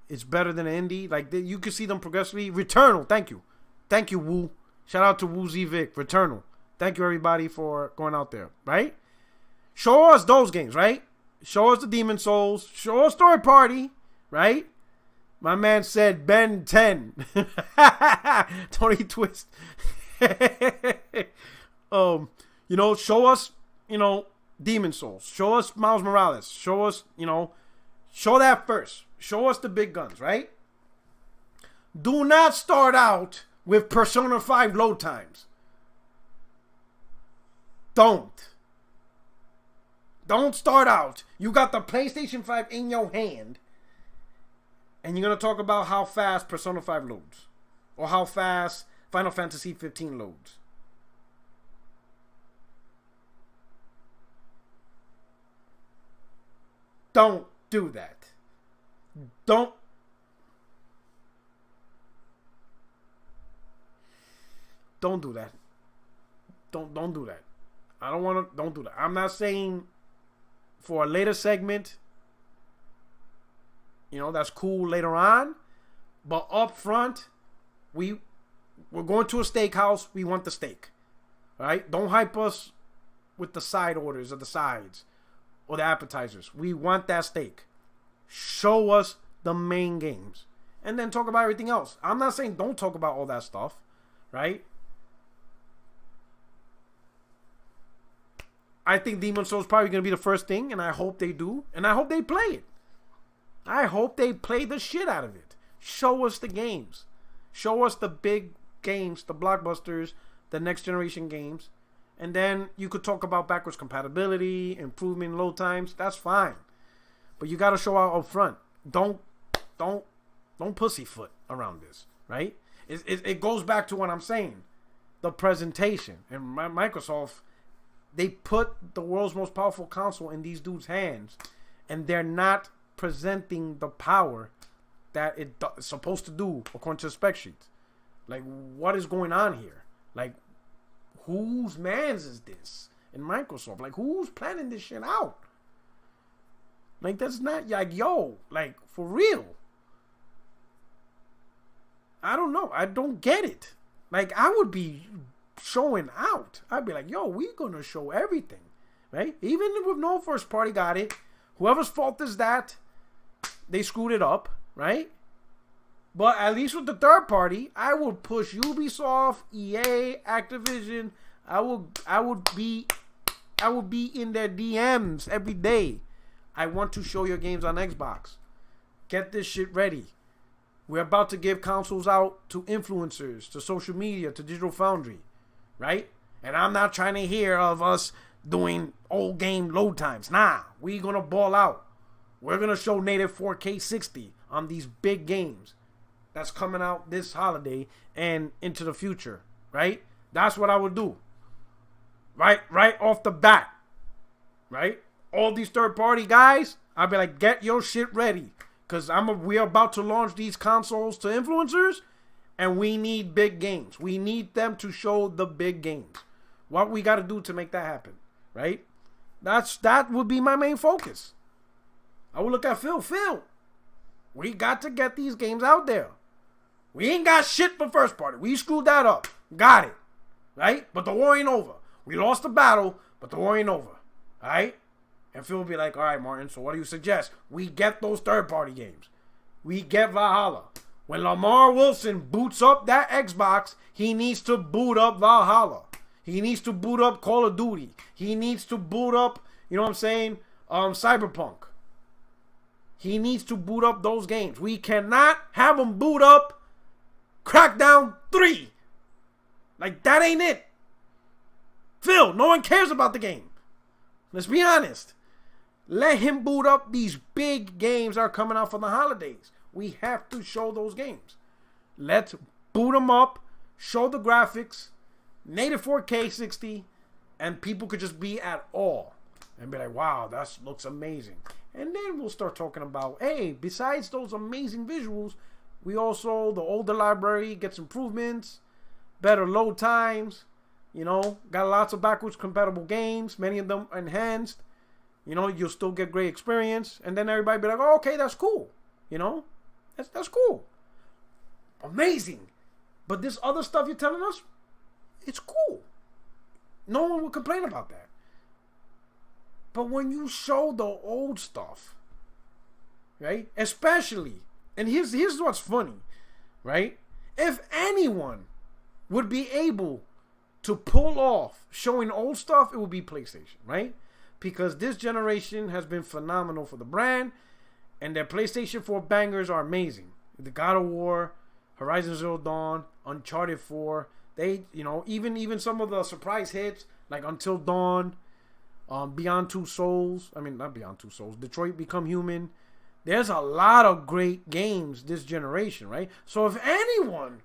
it's better than an indie. Like, you can see them progressively. Returnal. Thank you. Thank you, Woo. Shout out to Woo Z Vic. Returnal. Thank you, everybody, for going out there. Right? Show us those games, right? Show us the Demon Souls. Show us Story Party, right? My man said Ben 10. Tony Twist. You know, show us, you know, Demon Souls. Show us Miles Morales. Show us, you know, show that first. Show us the big guns, right? Do not start out with Persona 5 load times. Don't start out. You got the PlayStation 5 in your hand, and you're going to talk about how fast Persona 5 loads, or how fast Final Fantasy 15 loads. Don't do that. Don't do that. Don't do that. I don't want to. Don't do that. I'm not saying for a later segment. You know, that's cool later on, but up front, we're going to a steakhouse. We want the steak, all right? Don't hype us with the side orders or the sides or the appetizers. We want that steak. Show us the main games, and then talk about everything else. I'm not saying don't talk about all that stuff, right? I think Demon's Souls is probably going to be the first thing, and I hope they do, and I hope they play it. I hope they play the shit out of it. Show us the games. Show us the big games, the blockbusters, the next generation games. And then you could talk about backwards compatibility, improvement in load times. That's fine. But you got to show out up front. Don't pussyfoot around this, right? It goes back to what I'm saying. The presentation. And Microsoft, they put the world's most powerful console in these dudes' hands. And they're not presenting the power that it's supposed to do according to the spec sheets. Like, what is going on here? Like, whose man's is this in Microsoft? Like, who's planning this shit out? Like, that's not like, yo, like, for real. I don't know. I don't get it. Like, I would be showing out. I'd be like, yo, we're gonna show everything, right? Even with no first party got it. Whoever's fault is that, they screwed it up, right? But at least with the third party, I would push Ubisoft, EA, Activision. I would be in their DMs every day. I want to show your games on Xbox. Get this shit ready. We're about to give consoles out to influencers, to social media, to Digital Foundry, right? And I'm not trying to hear of us doing old game load times. Nah, we gonna ball out. We're gonna show native 4K 60 on these big games that's coming out this holiday and into the future, right? That's what I would do. Right off the bat, right? All these third-party guys, I'd be like, get your shit ready, because we're about to launch these consoles to influencers, and we need big games. We need them to show the big games. What we got to do to make that happen, right? That would be my main focus. I would look at Phil. We got to get these games out there. We ain't got shit for first party. We screwed that up. Got it. Right? But the war ain't over. We lost the battle, but the war ain't over. Alright? And Phil will be like, alright, Martin, so what do you suggest? We get those third party games. We get Valhalla. When Lamar Wilson boots up that Xbox, he needs to boot up Valhalla. He needs to boot up Call of Duty. He needs to boot up, you know what I'm saying? Cyberpunk. He needs to boot up those games. We cannot have him boot up Crackdown 3. Like, that ain't it. Phil, no one cares about the game. Let's be honest. Let him boot up these big games that are coming out for the holidays. We have to show those games. Let's boot them up, show the graphics, native 4K 60, and people could just be at awe and be like, wow, that looks amazing. And then we'll start talking about, hey, besides those amazing visuals, we also, the older library gets improvements, better load times, you know, got lots of backwards compatible games, many of them enhanced. You know, you'll still get great experience. And then everybody be like, oh, okay, that's cool. You know, that's cool. Amazing. But this other stuff you're telling us, it's cool. No one will complain about that. But when you show the old stuff, right? Especially, and here's what's funny, right? If anyone would be able to pull off showing old stuff, it would be PlayStation, right? Because this generation has been phenomenal for the brand, and their PlayStation 4 bangers are amazing. The God of War, Horizon Zero Dawn, Uncharted 4, they, you know, even some of the surprise hits like Until Dawn, Beyond Two Souls. I mean, not Beyond Two Souls. Detroit Become Human. There's a lot of great games this generation, right? So if anyone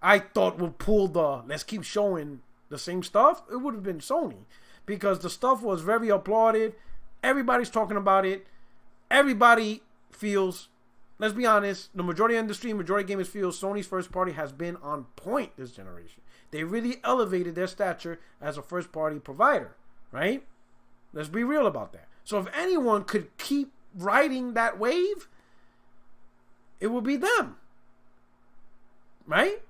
I thought would pull the let's keep showing the same stuff, it would have been Sony. Because the stuff was very applauded. Everybody's talking about it. everybody feels, let's be honest, the majority of the industry, majority of gamers feel Sony's first party has been on point this generation. They really elevated their stature as a first party provider, right? Let's be real about that. So if anyone could keep riding that wave, it would be them, right?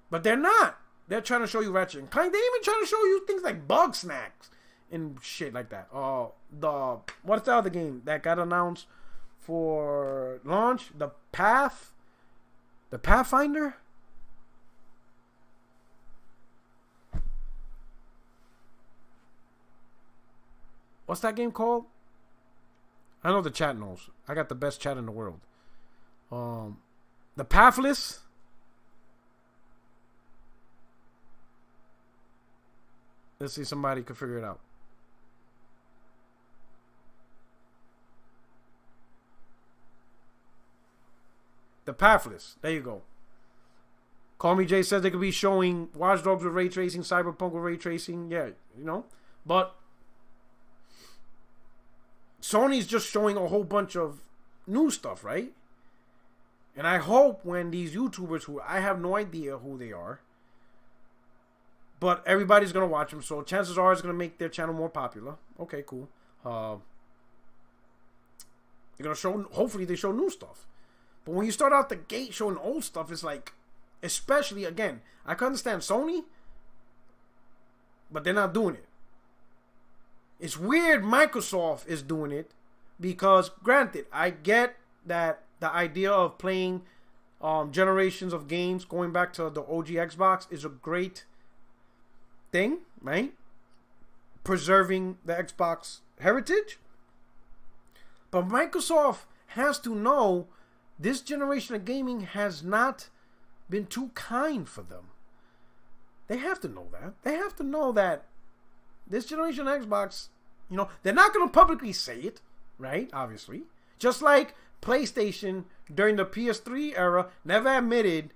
But they're not. They're trying to show you Ratchet and Clank. They even trying to show you things like bug snacks and shit like that. What's the other game that got announced for launch? The Pathfinder. What's that game called? I know the chat knows. I got the best chat in the world. The Pathless. Let's see if somebody could figure it out. The Pathless. There you go. Call Me Jay says they could be showing Watch Dogs with ray tracing, Cyberpunk with ray tracing. Yeah, you know. But Sony's just showing a whole bunch of new stuff, right? And I hope when these YouTubers, who I have no idea who they are, but everybody's going to watch them, so chances are it's going to make their channel more popular. Okay, cool. They're going to show, hopefully they show new stuff. But when you start out the gate showing old stuff, it's like, especially, again, I can understand Sony, but they're not doing it. It's weird Microsoft is doing it because, granted, I get that the idea of playing generations of games going back to the OG Xbox is a great thing, right? Preserving the Xbox heritage. But Microsoft has to know this generation of gaming has not been too kind for them. They have to know that. They have to know that this generation of Xbox, you know, they're not going to publicly say it, right? Obviously. Just like PlayStation during the PS3 era never admitted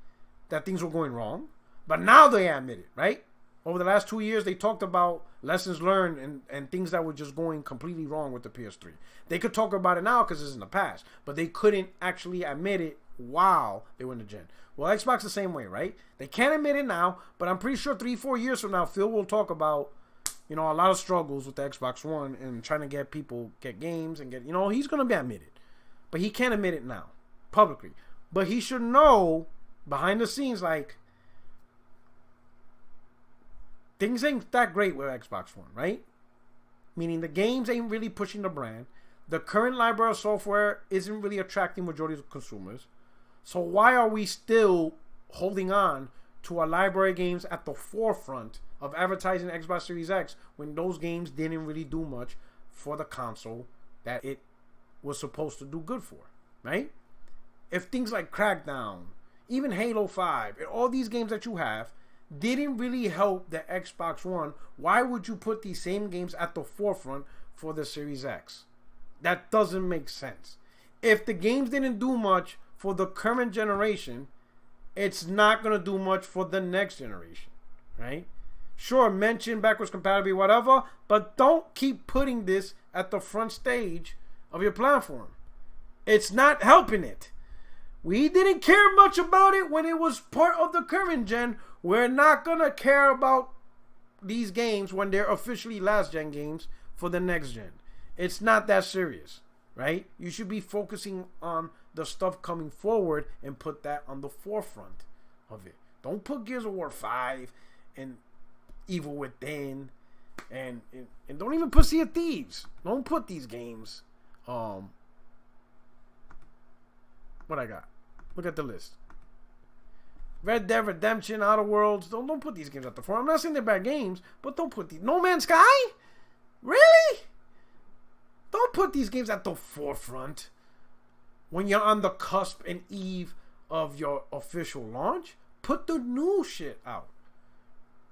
that things were going wrong. But now they admit it, right? Over the last 2 years, they talked about lessons learned and things that were just going completely wrong with the PS3. They could talk about it now because it's in the past, but they couldn't actually admit it while they were in the gen. Well, Xbox the same way, right? They can't admit it now, but I'm pretty sure 3-4 years from now, Phil will talk about, you know, a lot of struggles with the Xbox One and trying to get people get games and get, you know, he's going to be admitted. But he can't admit it now, publicly. But he should know behind the scenes, like, things ain't that great with Xbox One, right? Meaning the games ain't really pushing the brand. The current library of software isn't really attracting majority of consumers. So why are we still holding on to our library games at the forefront of advertising Xbox Series X when those games didn't really do much for the console that it was supposed to do good for, right? If things like Crackdown, even Halo 5, and all these games that you have didn't really help the Xbox One, why would you put these same games at the forefront for the Series X? That doesn't make sense. If the games didn't do much for the current generation, it's not going to do much for the next generation, right? Sure, mention backwards compatibility, whatever, but don't keep putting this at the front stage of your platform. It's not helping it. We didn't care much about it when it was part of the current gen. We're not going to care about these games when they're officially last gen games for the next gen. It's not that serious, right? You should be focusing on the stuff coming forward and put that on the forefront of it. Don't put Gears of War 5 and Evil Within and don't even put Sea of Thieves. Don't put these games. What I got? Look at the list. Red Dead Redemption, Outer Worlds. Don't put these games at the front. I'm not saying they're bad games, but don't put these. No Man's Sky? Really? Don't put these games at the forefront when you're on the cusp and eve of your official launch. Put the new shit out.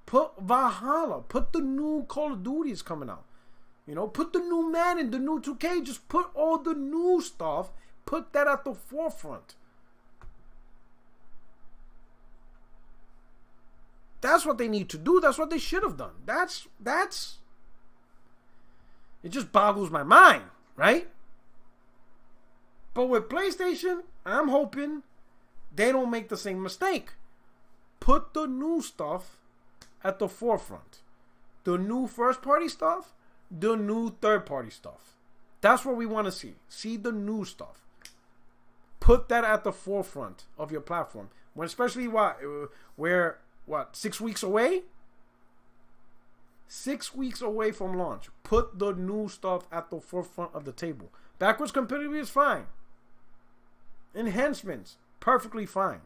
Put Valhalla. Put the new Call of Duties coming out. You know, put the new Madden, the new 2K. Just put all the new stuff. Put that at the forefront. That's what they need to do. That's what they should have done. That's it just boggles my mind, right? But with PlayStation, I'm hoping they don't make the same mistake. Put the new stuff at the forefront. The new first-party stuff, the new third-party stuff. That's what we want to see. See the new stuff. Put that at the forefront of your platform. When especially we're 6 weeks away? 6 weeks away from launch. Put the new stuff at the forefront of the table. Backwards compatibility is fine. Enhancements, perfectly fine.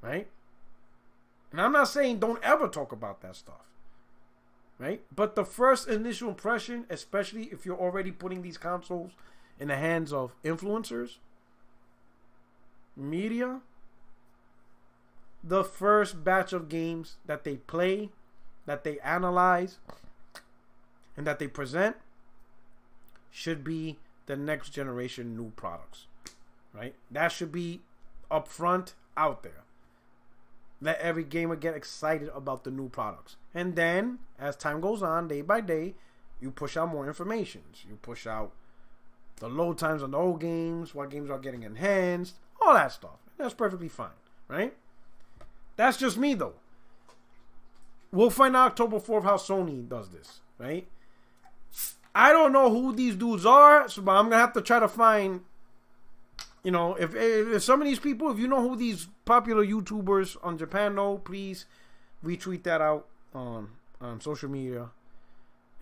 Right? And I'm not saying don't ever talk about that stuff. Right? But the first initial impression, especially if you're already putting these consoles in the hands of influencers, media, the first batch of games that they play, that they analyze, and that they present should be the next generation new products. Right? That should be upfront, out there. Let every gamer get excited about the new products. And then, as time goes on, day by day, you push out more information. You push out the load times on the old games, what games are getting enhanced, all that stuff. That's perfectly fine, right? That's just me, though. We'll find out October 4th how Sony does this, right? I don't know who these dudes are, so but I'm going to have to try to find... You know, if some of these people, if you know who these popular YouTubers on Japan know, please retweet that out on social media,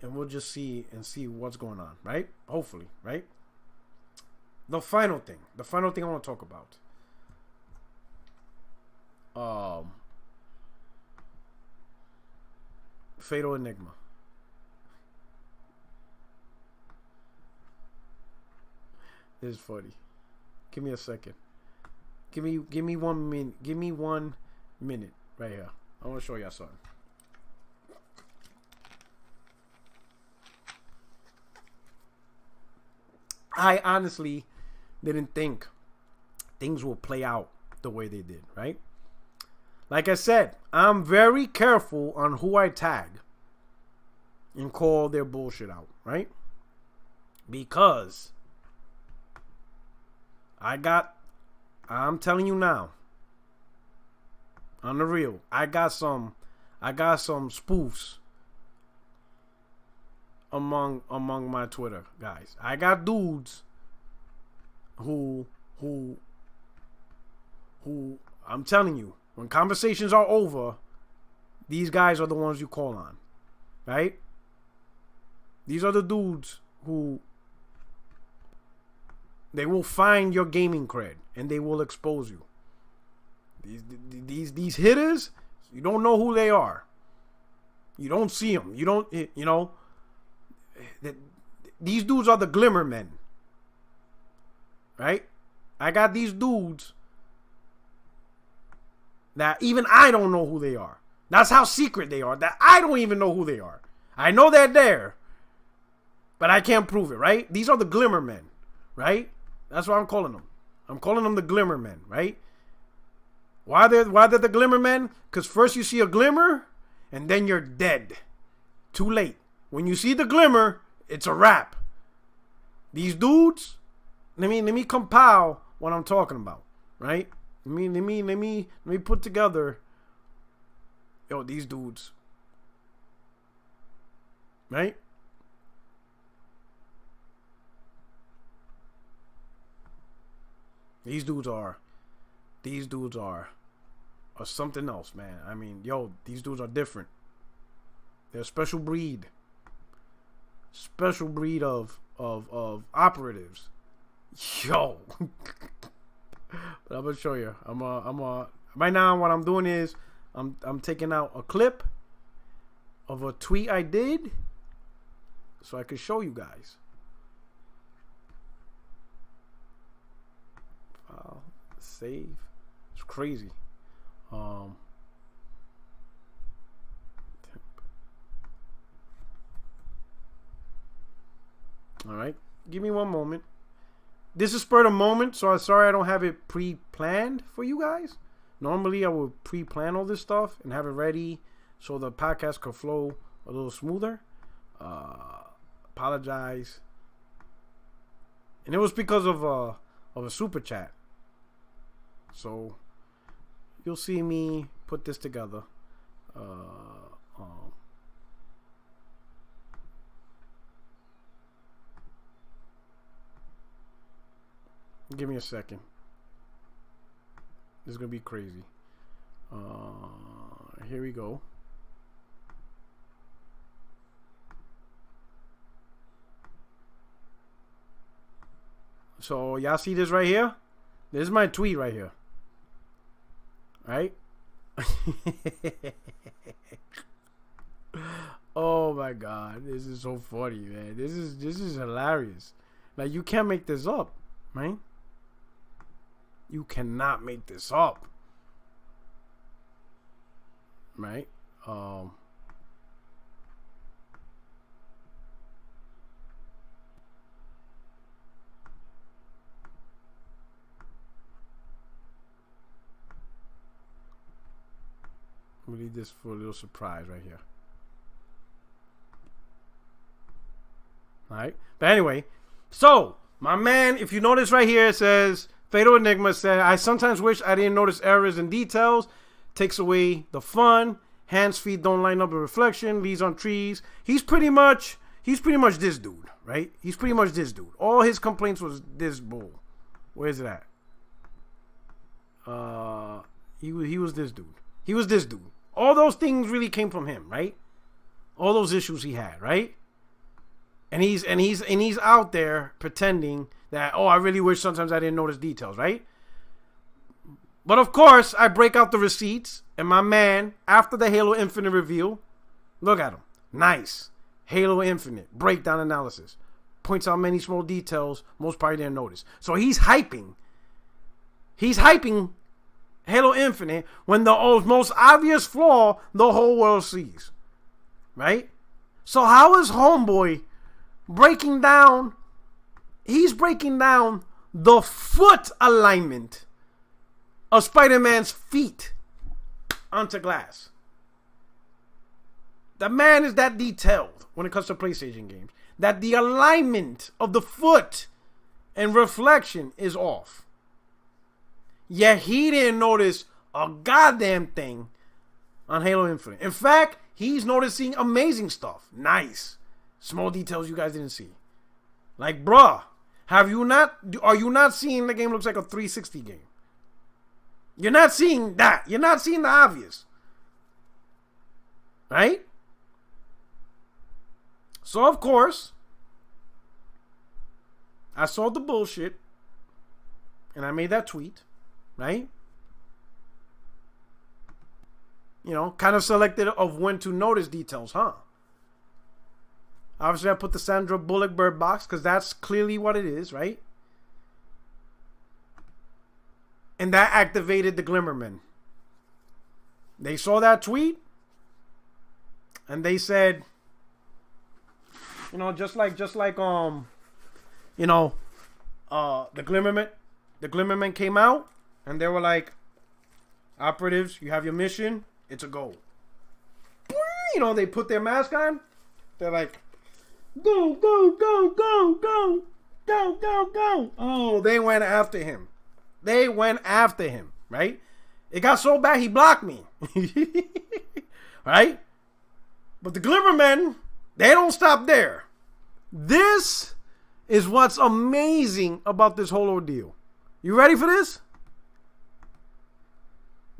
and we'll just see what's going on, right? Hopefully, right? The final thing I want to talk about. Fatal Enigma. This is funny. Give me a second. Give me 1 minute. Give me 1 minute right here. I want to show y'all something. I honestly didn't think things will play out the way they did, right? Like I said, I'm very careful on who I tag and call their bullshit out, right? Because I'm telling you now, on the real, I got some spoofs among my Twitter guys. I got dudes who I'm telling you, when conversations are over, these guys are the ones you call on, right? These are the dudes who they will find your gaming cred and they will expose you. These hitters, you don't know who they are. You don't see them. You don't, you know. These dudes are the glimmer men, right? I got these dudes that even I don't know who they are. That's how secret they are. That I don't even know who they are. I know they're there, but I can't prove it, right? These are the glimmer men, right? That's what I'm calling them. I'm calling them the glimmer men, right? Why they're the glimmer men? Because first you see a glimmer, and then you're dead. Too late. When you see the glimmer, it's a wrap. These dudes, let me compile what I'm talking about, right? Let me put together. Yo, these dudes, right? These dudes are something else, man. I mean, yo, these dudes are different. They're a special breed of operatives. Yo. But I'm gonna show you. Right now what I'm doing is I'm taking out a clip of a tweet I did so I can show you guys. Save. It's crazy. All right, give me one moment. This is spur of the moment, so I'm sorry I don't have it pre-planned for you guys. Normally I would pre-plan all this stuff and have it ready so the podcast could flow a little smoother. Apologize. And it was because of of a super chat. So you'll see me put this together. Give me a second. This is gonna be crazy. Here we go. So y'all see this right here? This is my tweet right here. Right? Oh my god, this is so funny, man. This is hilarious. Like, you can't make this up, right? You cannot make this up. Right? We need this for a little surprise right here. Alright? But anyway, so my man, if you notice right here, it says Fatal Enigma said, I sometimes wish I didn't notice errors and details. Takes away the fun. Hands, feet don't line up in reflection. Leaves on trees. He's pretty much this dude, right? He's pretty much this dude. All his complaints was this bull. Where's it at? He was this dude. He was this dude. All those things really came from him, right? All those issues he had, right? And he's out there pretending that, oh, I really wish sometimes I didn't notice details, right? But of course, I break out the receipts, and my man, after the Halo Infinite reveal, look at him. Nice. Halo Infinite breakdown analysis. Points out many small details most probably didn't notice. So he's hyping. He's hyping Halo Infinite when the most obvious flaw the whole world sees. Right? So how is Homeboy breaking down? He's breaking down the foot alignment of Spider-Man's feet onto glass. The man is that detailed when it comes to PlayStation games that the alignment of the foot and reflection is off. Yet he didn't notice a goddamn thing on Halo Infinite. In fact, he's noticing amazing stuff. Nice. Small details you guys didn't see. Like, bruh, are you not seeing the game looks like a 360 game? You're not seeing that. You're not seeing the obvious. Right? So, of course, I saw the bullshit and I made that tweet. Right? You know, kind of selected of when to notice details, huh? Obviously, I put the Sandra Bullock bird box because that's clearly what it is, right? And that activated the Glimmerman. They saw that tweet and they said, you know, just like the Glimmerman came out and they were like, operatives, you have your mission, it's a go. You know, they put their mask on. They're like, go, go, go, go, go, go, go, go. Oh, they went after him. They went after him, right? It got so bad he blocked me. Right? But the Glimmermen, they don't stop there. This is what's amazing about this whole ordeal. You ready for this?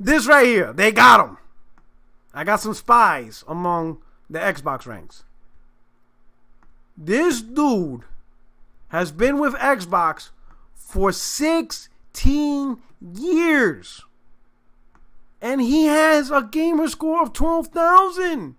This right here, they got him. I got some spies among the Xbox ranks. This dude has been with Xbox for 16 years. And he has a gamer score of 12,000.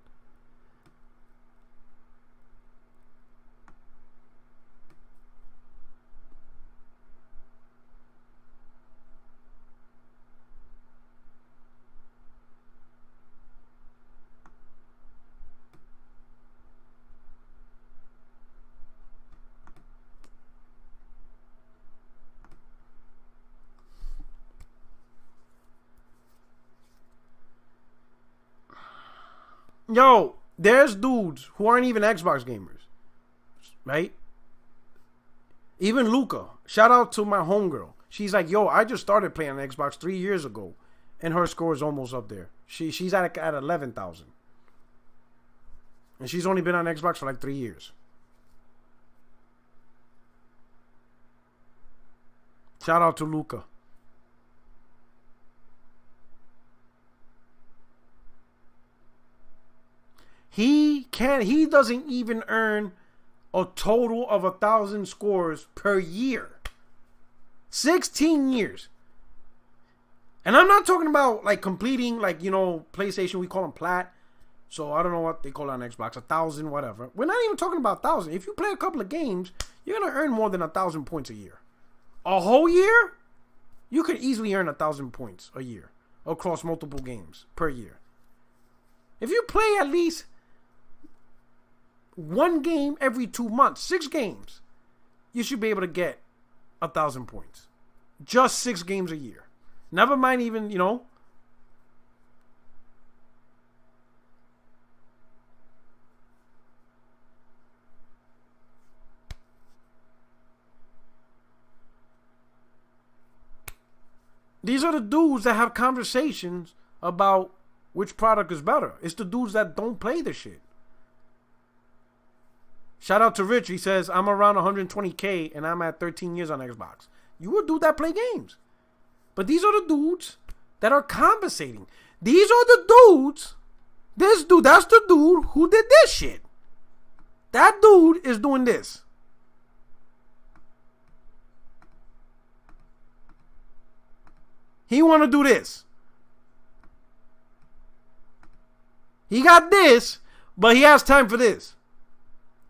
Yo, there's dudes who aren't even Xbox gamers, right? Even Luca. Shout out to my homegirl. She's like, yo, I just started playing on Xbox 3 years ago. And her score is almost up there. She's at 11,000. And she's only been on Xbox for like 3 years. Shout out to Luca. He doesn't even earn a total of 1,000 scores per year. 16 years. And I'm not talking about like completing, like, you know, PlayStation, we call them plat. So I don't know what they call it on Xbox, 1,000, whatever. We're not even talking about 1,000. If you play a couple of games, you're going to earn more than 1,000 points a year. A whole year, you could easily earn 1,000 points a year across multiple games per year. If you play at least one game every 2 months, 6 games, you should be able to get 1,000 points. Just 6 games a year. Never mind even, you know. These are the dudes that have conversations about which product is better. It's the dudes that don't play the shit. Shout out to Rich. He says, I'm around 120K and I'm at 13 years on Xbox. You a dude that play games. But these are the dudes that are compensating. These are the dudes. This dude, that's the dude who did this shit. That dude is doing this. He want to do this. He got this, but he has time for this.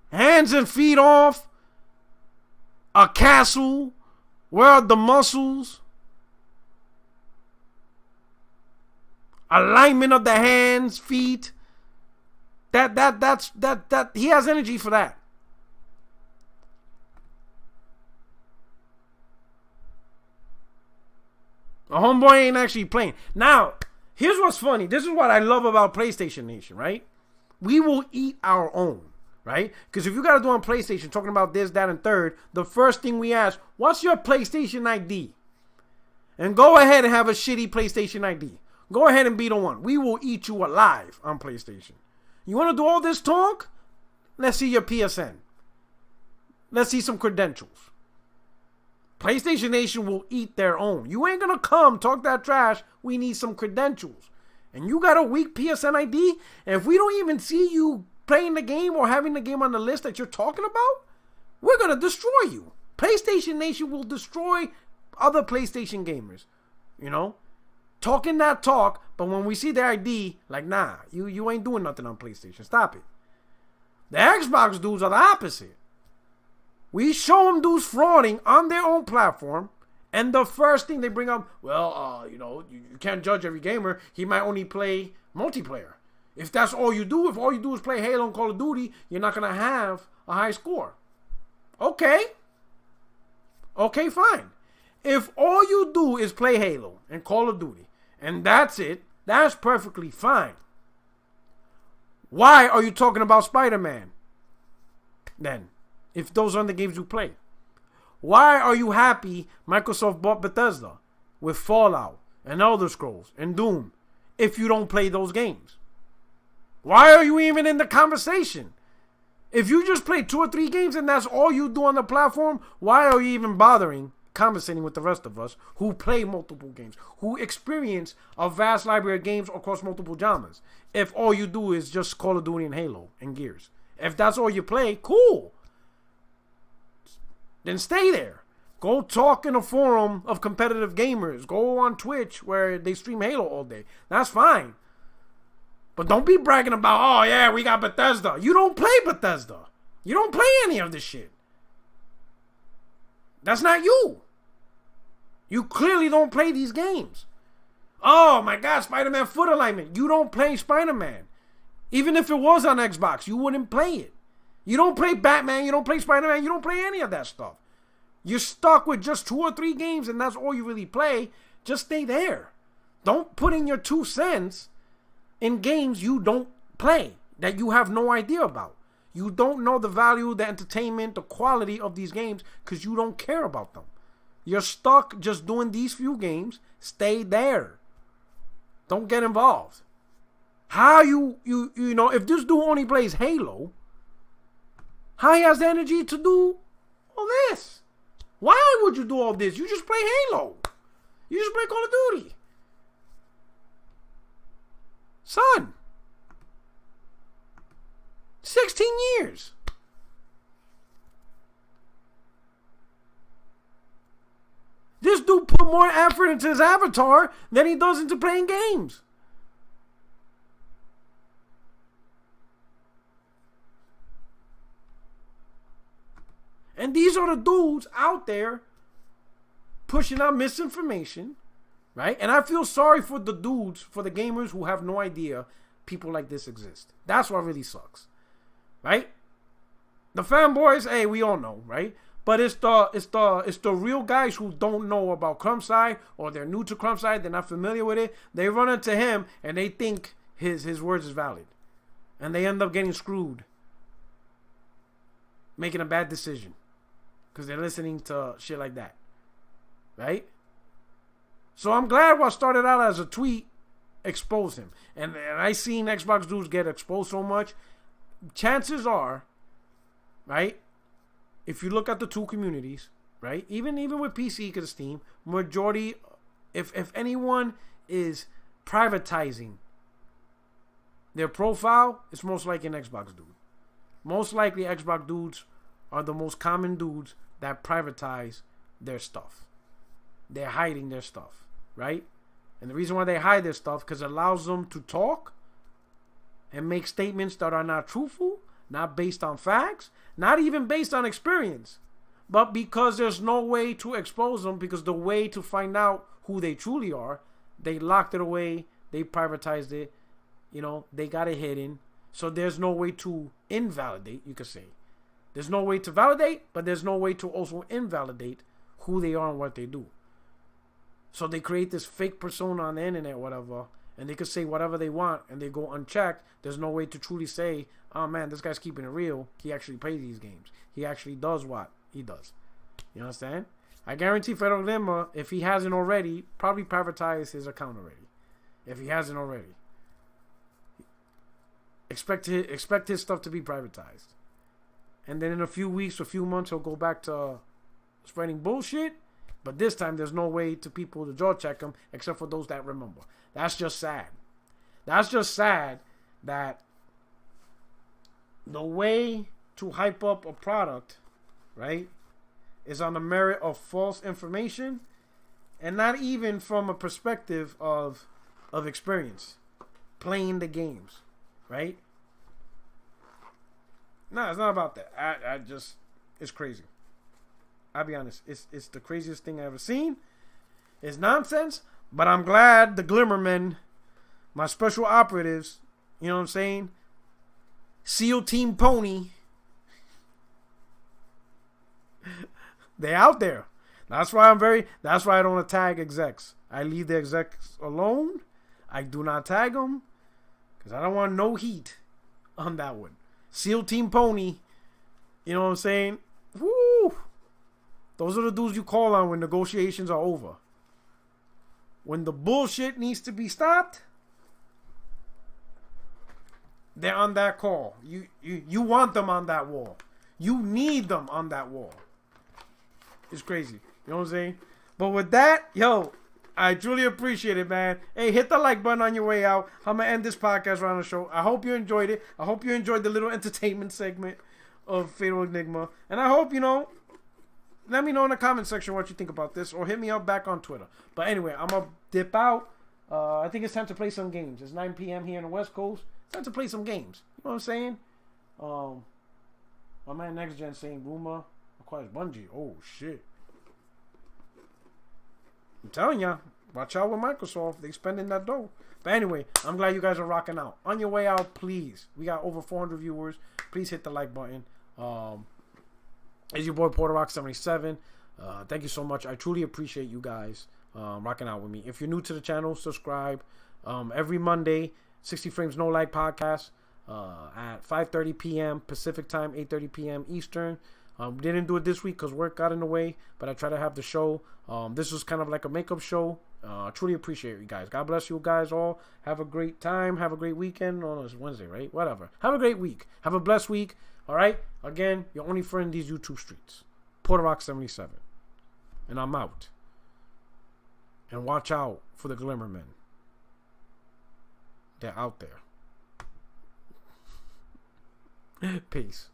Hands and feet off. A castle. Where are the muscles? Alignment of the hands, feet. That's he has energy for that. A homeboy ain't actually playing. Now, here's what's funny. This is what I love about PlayStation Nation, right? We will eat our own, right? Because if you got to do on PlayStation, talking about this, that, and third, the first thing we ask, what's your PlayStation ID? And go ahead and have a shitty PlayStation ID. Go ahead and be the one. We will eat you alive on PlayStation. You want to do all this talk? Let's see your PSN. Let's see some credentials. PlayStation Nation will eat their own. You ain't gonna come talk that trash. We need some credentials. And you got a weak PSN ID? And if we don't even see you playing the game or having the game on the list that you're talking about, we're gonna destroy you. PlayStation Nation will destroy other PlayStation gamers. You know? Talking that talk, but when we see their ID, like, nah, you ain't doing nothing on PlayStation. Stop it. The Xbox dudes are the opposite. We show them dudes frauding on their own platform, and the first thing they bring up, well, you know, you can't judge every gamer. He might only play multiplayer. If that's all you do, if all you do is play Halo and Call of Duty, you're not going to have a high score. Okay. Okay, fine. If all you do is play Halo and Call of Duty, and that's it, that's perfectly fine. Why are you talking about Spider-Man then? If those are the games you play. Why are you happy Microsoft bought Bethesda with Fallout and Elder Scrolls and Doom if you don't play those games? Why are you even in the conversation? If you just play 2 or 3 games and that's all you do on the platform, why are you even bothering conversating with the rest of us who play multiple games, who experience a vast library of games across multiple genres? If all you do is just Call of Duty and Halo and Gears. If that's all you play, cool. Then stay there. Go talk in a forum of competitive gamers. Go on Twitch where they stream Halo all day. That's fine. But don't be bragging about, oh yeah, we got Bethesda. You don't play Bethesda. You don't play any of this shit. That's not you. You clearly don't play these games. Oh my God, Spider-Man foot alignment. You don't play Spider-Man. Even if it was on Xbox, you wouldn't play it. You don't play Batman, you don't play Spider-Man, you don't play any of that stuff. You're stuck with just 2 or 3 games and that's all you really play. Just stay there. Don't put in your 2 cents in games you don't play, that you have no idea about. You don't know the value, the entertainment, the quality of these games because you don't care about them. You're stuck just doing these few games. Stay there. Don't get involved. How you know, if this dude only plays Halo, how he has the energy to do all this? Why would you do all this? You just play Halo. You just play Call of Duty. Son. 16 years. This dude put more effort into his avatar than he does into playing games. And these are the dudes out there pushing out misinformation, right? And I feel sorry for the dudes, for the gamers who have no idea people like this exist. That's what really sucks, right? The fanboys, hey, we all know, right? But it's the real guys who don't know about Crumbside, or they're new to Crumbside, they're not familiar with it. They run into him and they think his words is valid, and they end up getting screwed, making a bad decision because they're listening to shit like that, right? So I'm glad what started out as a tweet exposed him, and I seen Xbox dudes get exposed so much. Chances are, right, if you look at the two communities, right, even with PC because Steam, majority, if anyone is privatizing their profile, it's most likely an Xbox dude. Most likely Xbox dudes are the most common dudes that privatize their stuff. They're hiding their stuff, right? And the reason why they hide their stuff because it allows them to talk and make statements that are not truthful, not based on facts, not even based on experience, but because there's no way to expose them, because the way to find out who they truly are, they locked it away, they privatized it, you know, they got it hidden. So there's no way to invalidate, you could say. There's no way to validate, but there's no way to also invalidate who they are and what they do. So they create this fake persona on the internet, whatever, and they could say whatever they want and they go unchecked. There's no way to truly say, oh man, this guy's keeping it real. He actually plays these games. He actually does what he does. You understand? I guarantee Federal Lima, if he hasn't already, probably privatized his account already. If he hasn't already. Expect his stuff to be privatized. And then in a few weeks or few months, he'll go back to spreading bullshit. But this time, there's no way to people to jaw check him except for those that remember. That's just sad. That's just sad that the way to hype up a product, right, is on the merit of false information and not even from a perspective of experience, playing the games, right? No, it's not about that. I just, it's crazy. I'll be honest. It's the craziest thing I've ever seen. It's nonsense, but I'm glad the Glimmermen, my special operatives, you know what I'm saying? SEAL Team Pony, they out there. That's why I don't tag execs. I leave the execs alone. I do not tag them because I don't want no heat on that one. SEAL Team Pony, you know what I'm saying? Woo! Those are the dudes you call on when negotiations are over. When the bullshit needs to be stopped, they're on that call. You want them on that wall. You need them on that wall. It's crazy. You know what I'm saying? But with that, yo, I truly appreciate it, man. Hey, hit the like button on your way out. I'm going to end this podcast right on the show. I hope you enjoyed it. I hope you enjoyed the little entertainment segment of Fatal Enigma. And I hope, you know, let me know in the comment section what you think about this, or hit me up back on Twitter. But anyway, I'm going to dip out. I think it's time to play some games. It's 9 p.m. here in the West Coast. It's time to play some games. You know what I'm saying? My man Next Gen saying Rumor acquires Bungie. Oh, shit. I'm telling ya, watch out with Microsoft. They spending that dough. But anyway, I'm glad you guys are rocking out. On your way out, please. We got over 400 viewers. Please hit the like button. It's your boy PorterRock77. Thank you so much. I truly appreciate you guys rocking out with me. If you're new to the channel, subscribe. Every Monday, 60 Frames No Lag podcast. at 5:30 p.m. Pacific time, 8:30 p.m. Eastern. Didn't do it this week because work got in the way, but I try to have the show. This was kind of like a makeup show. Truly appreciate you guys. God bless you guys all. Have a great time. Have a great weekend. Oh, it's Wednesday, right? Whatever. Have a great week. Have a blessed week. All right? Again, your only friend these YouTube streets. Porter Rock 77. And I'm out. And watch out for the Glimmer Men. They're out there. Peace.